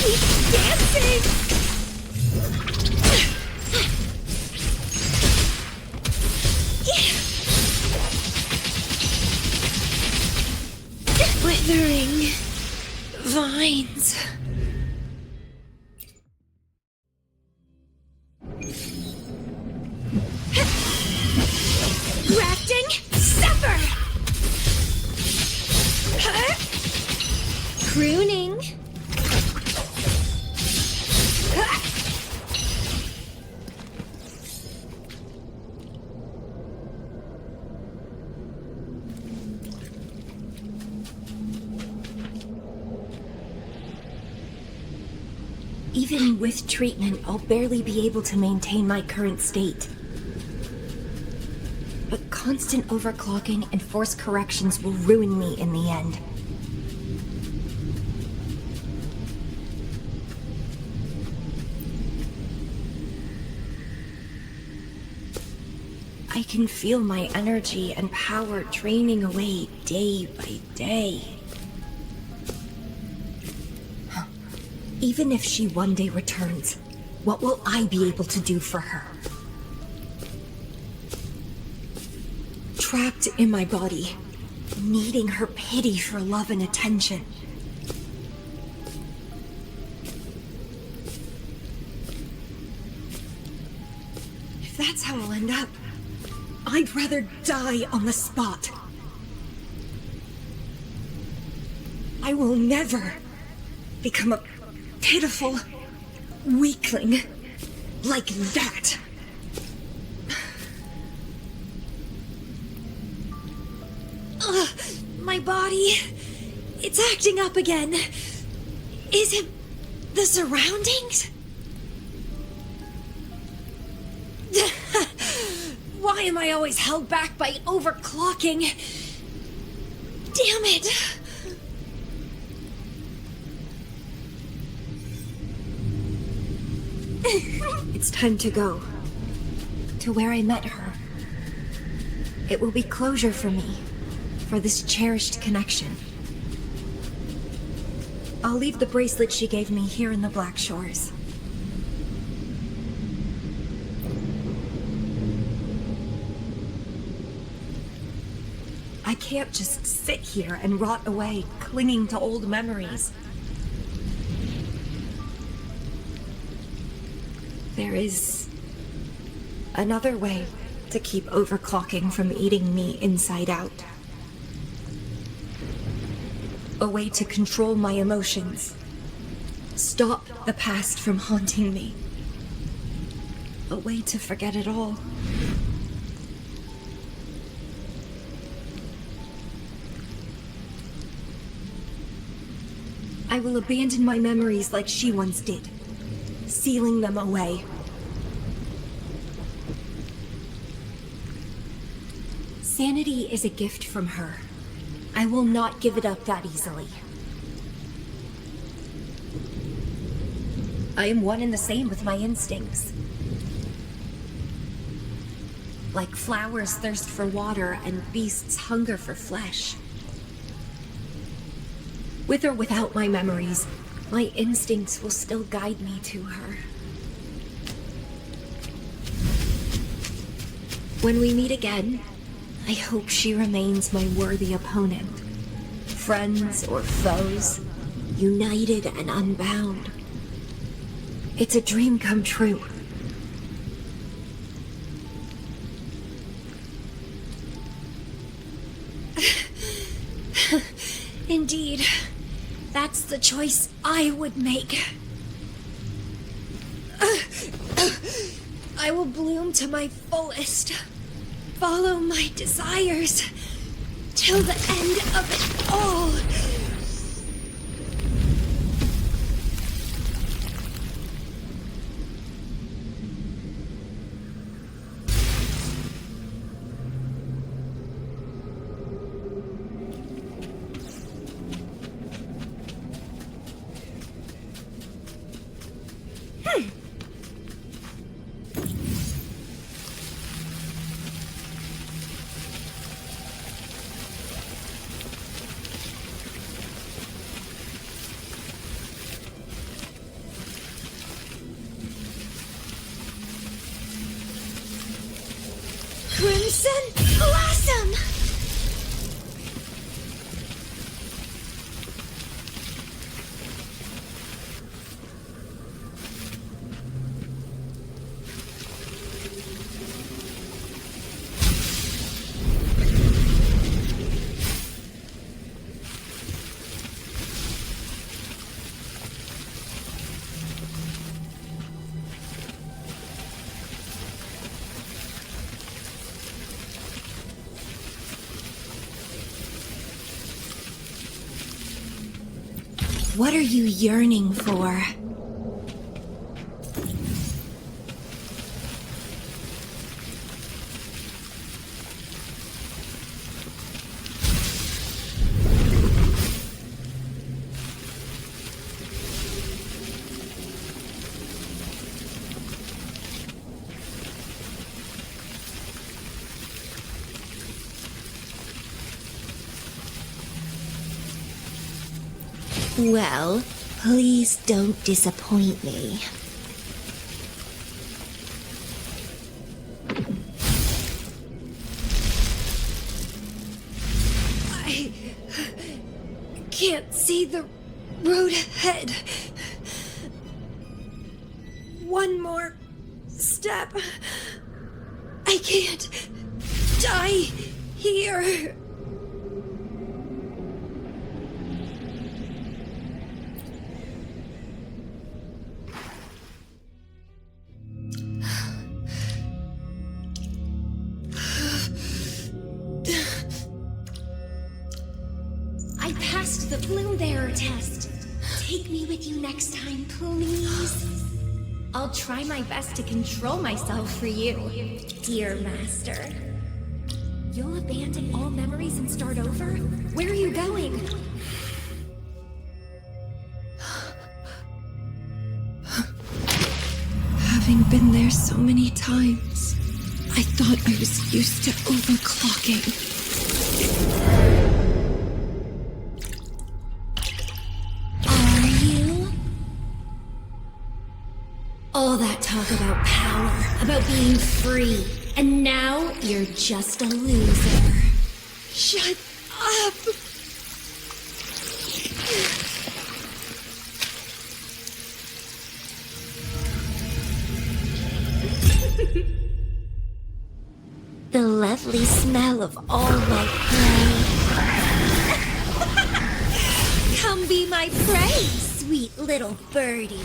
Keep dancing! Withering vines. Grafting Supper! Pruning. Even with treatment, I'll barely be able to maintain my current state. But constant overclocking and forced corrections will ruin me in the end. I can feel my energy and power draining away day by day. Even if she one day returns, what will I be able to do for her? Trapped in my body, needing her pity for love and attention. If that's how I'll end up, I'd rather die on the spot. I will never become a pitiful weakling like that. Ugh, my body, it's acting up again. Is it the surroundings? Why am I always held back by overclocking? Damn it! It's time to go. To where I met her. It will be closure for me. For this cherished connection. I'll leave the bracelet she gave me here in the Black Shores. I can't just sit here and rot away, clinging to old memories. There is another way to keep overclocking from eating me inside out. A way to control my emotions. Stop the past from haunting me. A way to forget it all. I will abandon my memories like she once did, sealing them away. Sanity is a gift from her. I will not give it up that easily. I am one and the same with my instincts. Like flowers thirst for water and beasts hunger for flesh. With or without my memories, my instincts will still guide me to her. When we meet again, I hope she remains my worthy opponent. Friends or foes, united and unbound. It's a dream come true. Indeed, that's the choice I would make. I will bloom to my fullest. Follow my desires till the end of it all. Crimson Blossom! What are you yearning for? Well, please don't disappoint me. I can't see the road ahead. One more step. I can't die here. I passed the Bloom Bearer test. Take me with you next time, please. I'll try my best to control myself for you, dear master. You'll abandon all memories and start over? Where are you going? Having been there so many times, I thought I was used to overclocking. Are you? All that talk about power, about being free, and now you're just a loser. Shut up! The lovely smell of all my prey. Come be my prey, sweet little birdie.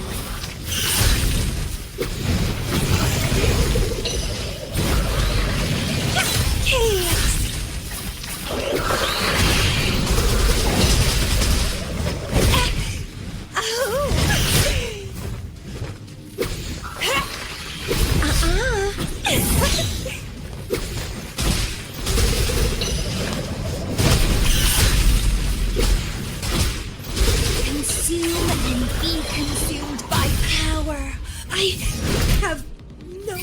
Chaos! Consume and be consumed by power. I have no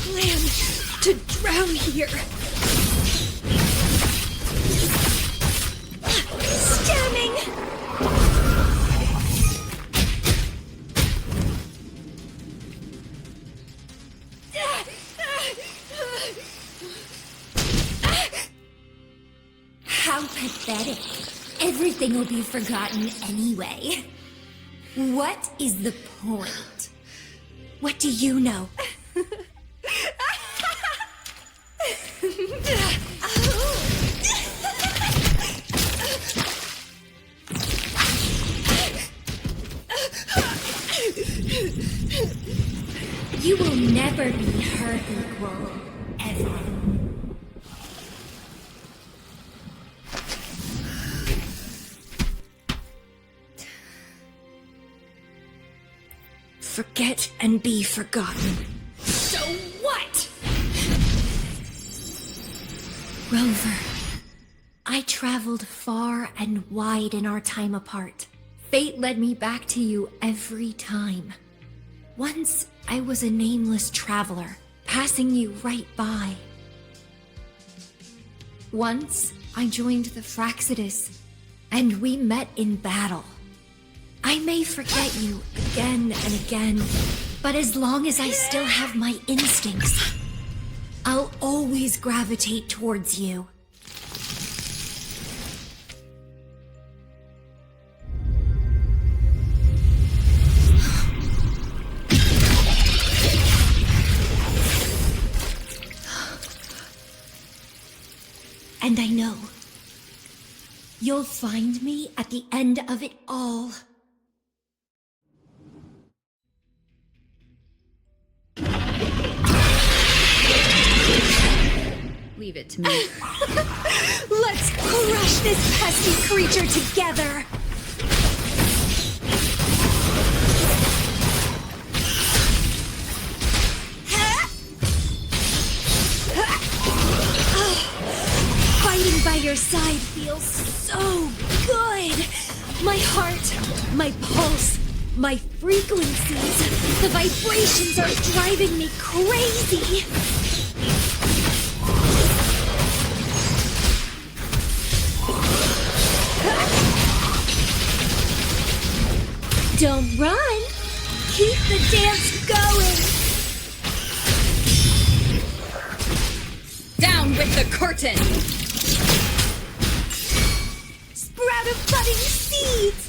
plan to drown here. Stemming! How pathetic. Everything will be forgotten anyway. What is the point? What do you know? You will never be her equal, ever. Forget and be forgotten. So what? Rover, I traveled far and wide in our time apart. Fate led me back to you every time. Once, I was a nameless traveler, passing you right by. Once, I joined the Fraxidus, and we met in battle. I may forget you again and again, but as long as I still have my instincts, I'll always gravitate towards you. And I know you'll find me at the end of it all. Leave it to me. Let's crush this pesky creature together! Fighting by your side feels so good! My heart, my pulse, my frequencies, the vibrations are driving me crazy! Don't run! Keep the dance going! Down with the curtain! Sprout of budding seeds!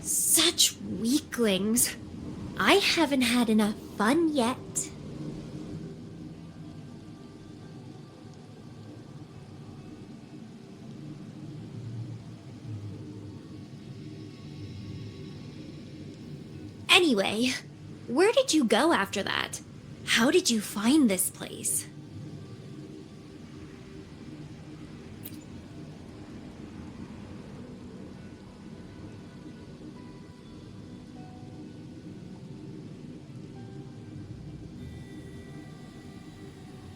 Such weaklings. I haven't had enough fun yet. Anyway, where did you go after that? How did you find this place?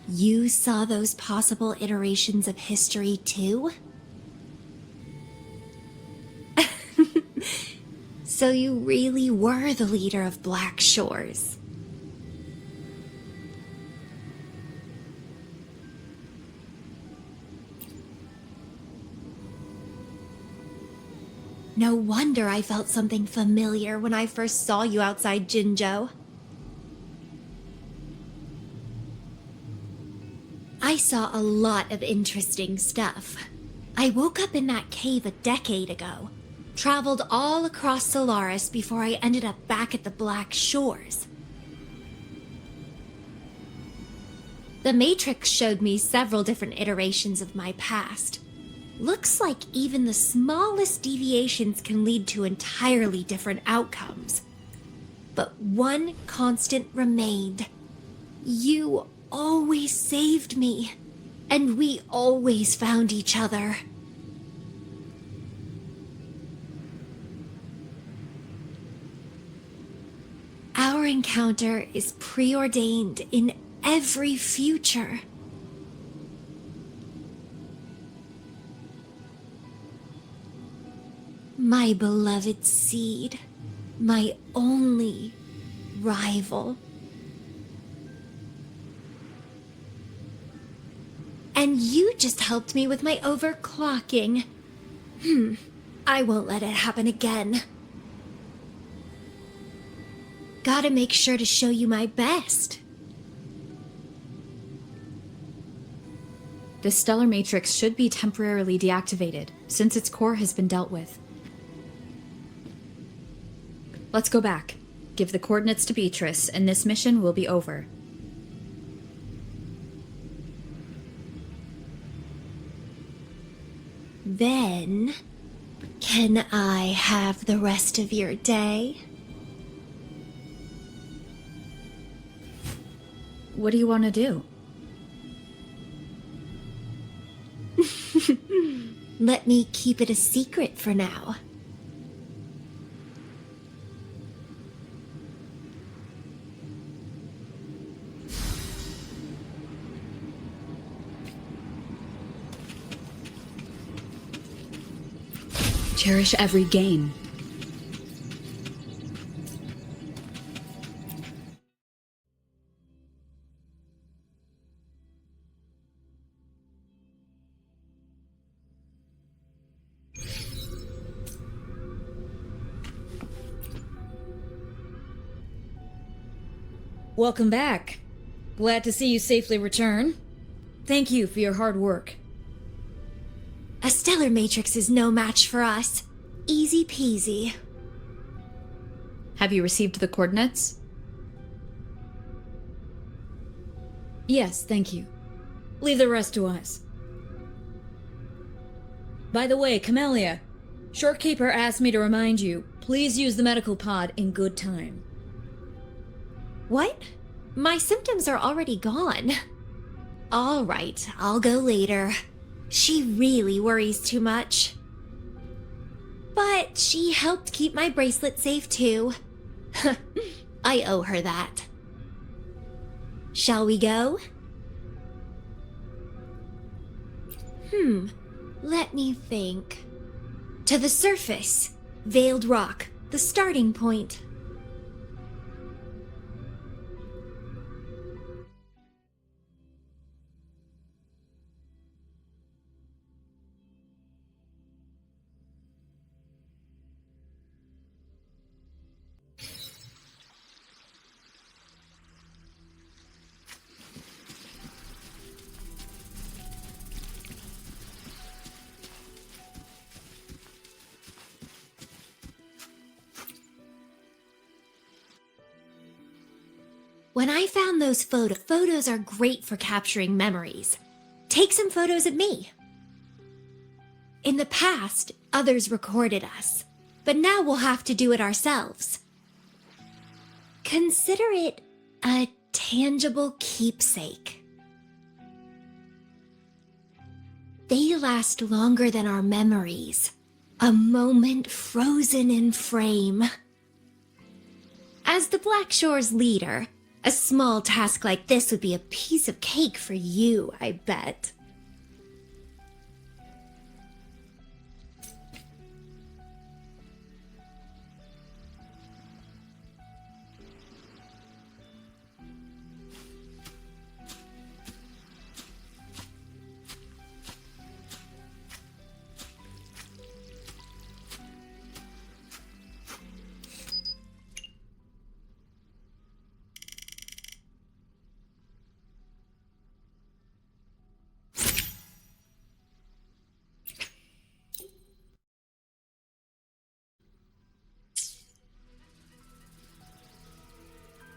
You saw those possible iterations of history too? So you really were the leader of Black Shores. No wonder I felt something familiar when I first saw you outside Jinzhou. I saw a lot of interesting stuff. I woke up in that cave a decade ago. Traveled all across Solaris before I ended up back at the Black Shores. The Matrix showed me several different iterations of my past. Looks like even the smallest deviations can lead to entirely different outcomes. But one constant remained. You always saved me, and we always found each other. Our encounter is preordained in every future. My beloved seed, my only rival. And you just helped me with my overclocking. I won't let it happen again. Gotta make sure to show you my best. The stellar matrix should be temporarily deactivated, since its core has been dealt with. Let's go back. Give the coordinates to Beatrice, and this mission will be over. Then, can I have the rest of your day? What do you want to do? Let me keep it a secret for now. Cherish every gain. Welcome back. Glad to see you safely return. Thank you for your hard work. A stellar matrix is no match for us. Easy peasy. Have you received the coordinates? Yes, thank you. Leave the rest to us. By the way, Camellya, Shorekeeper asked me to remind you, please use the medical pod in good time. What? My symptoms are already gone. All right, I'll go later. She really worries too much. But she helped keep my bracelet safe too. I owe her that. Shall we go? Let me think. To the surface. Veiled Rock, the starting point. When I found those photos are great for capturing memories. Take some photos of me. In the past, others recorded us, but now we'll have to do it ourselves. Consider it a tangible keepsake. They last longer than our memories. A moment frozen in frame. As the Black Shore's leader, a small task like this would be a piece of cake for you, I bet.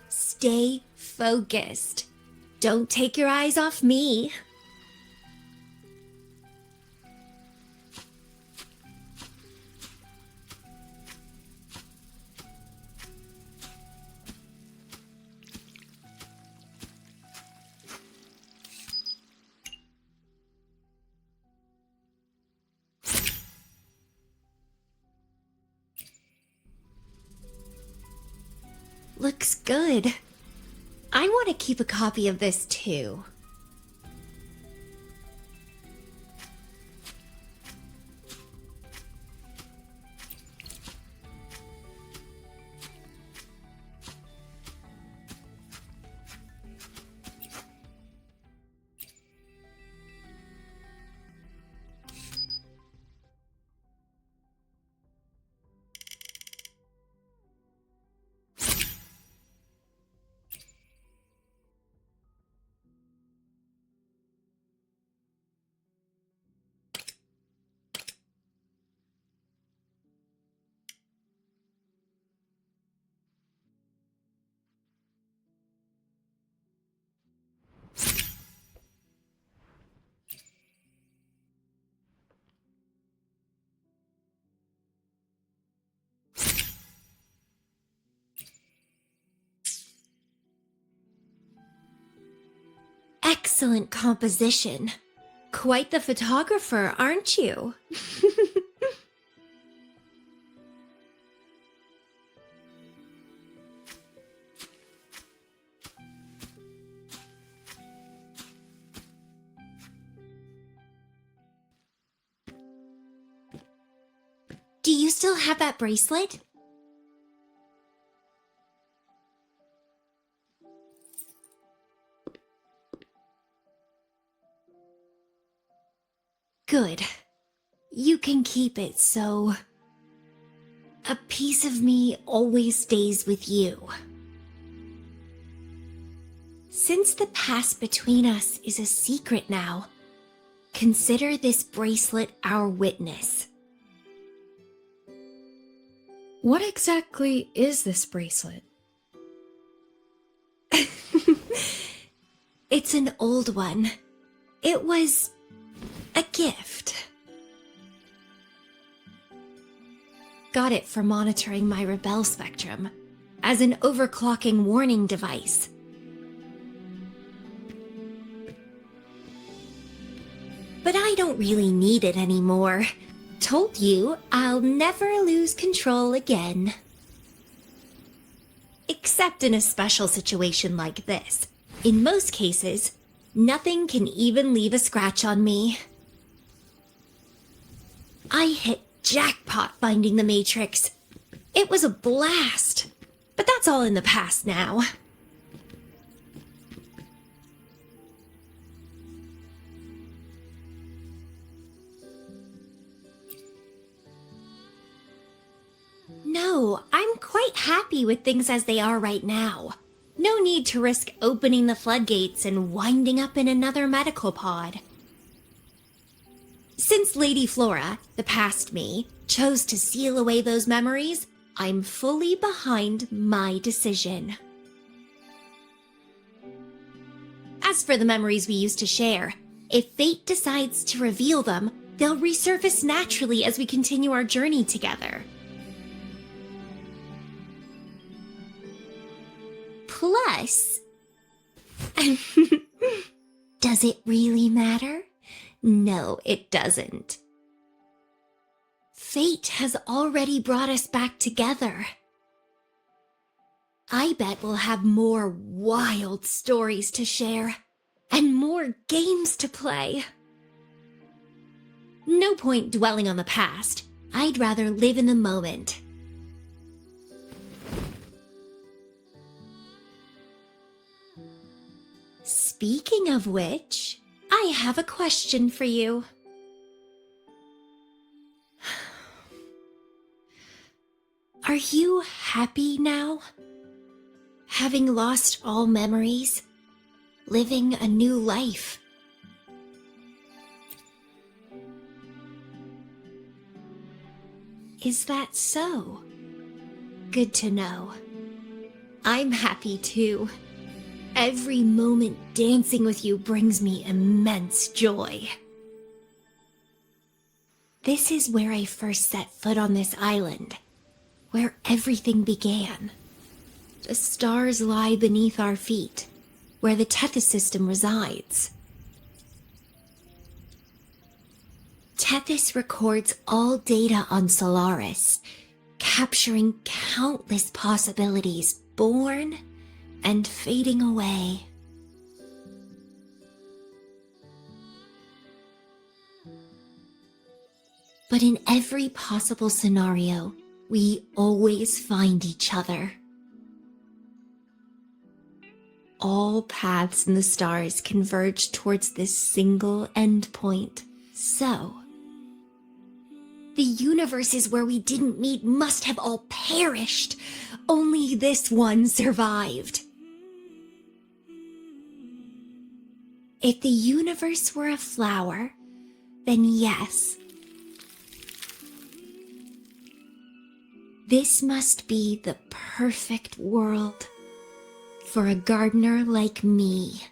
Stay focused. Don't take your eyes off me. Looks good. I want to keep a copy of this too. Excellent composition. Quite the photographer, aren't you? Do you still have that bracelet? Good. You can keep it, so a piece of me always stays with you. Since the past between us is a secret now, consider this bracelet our witness. What exactly is this bracelet? It's an old one. It was a gift. Got it for monitoring my rebel spectrum as an overclocking warning device. But I don't really need it anymore. Told you I'll never lose control again. Except in a special situation like this. In most cases, nothing can even leave a scratch on me. I hit jackpot finding the Matrix. It was a blast. But that's all in the past now. No, I'm quite happy with things as they are right now. No need to risk opening the floodgates and winding up in another medical pod. Since Lady Flora, the past me, chose to seal away those memories, I'm fully behind my decision. As for the memories we used to share, if fate decides to reveal them, they'll resurface naturally as we continue our journey together. Plus, does it really matter? No, it doesn't. Fate has already brought us back together. I bet we'll have more wild stories to share, and more games to play. No point dwelling on the past. I'd rather live in the moment. Speaking of which, I have a question for you. Are you happy now? Having lost all memories, living a new life. Is that so? Good to know. I'm happy too. Every moment dancing with you brings me immense joy. This is where I first set foot on this island, where everything began. The stars lie beneath our feet, where the Tethys system resides. Tethys records all data on Solaris, capturing countless possibilities born and fading away. But in every possible scenario, we always find each other. All paths in the stars converge towards this single endpoint. So, the universes where we didn't meet must have all perished. Only this one survived. If the universe were a flower, then yes. This must be the perfect world for a gardener like me.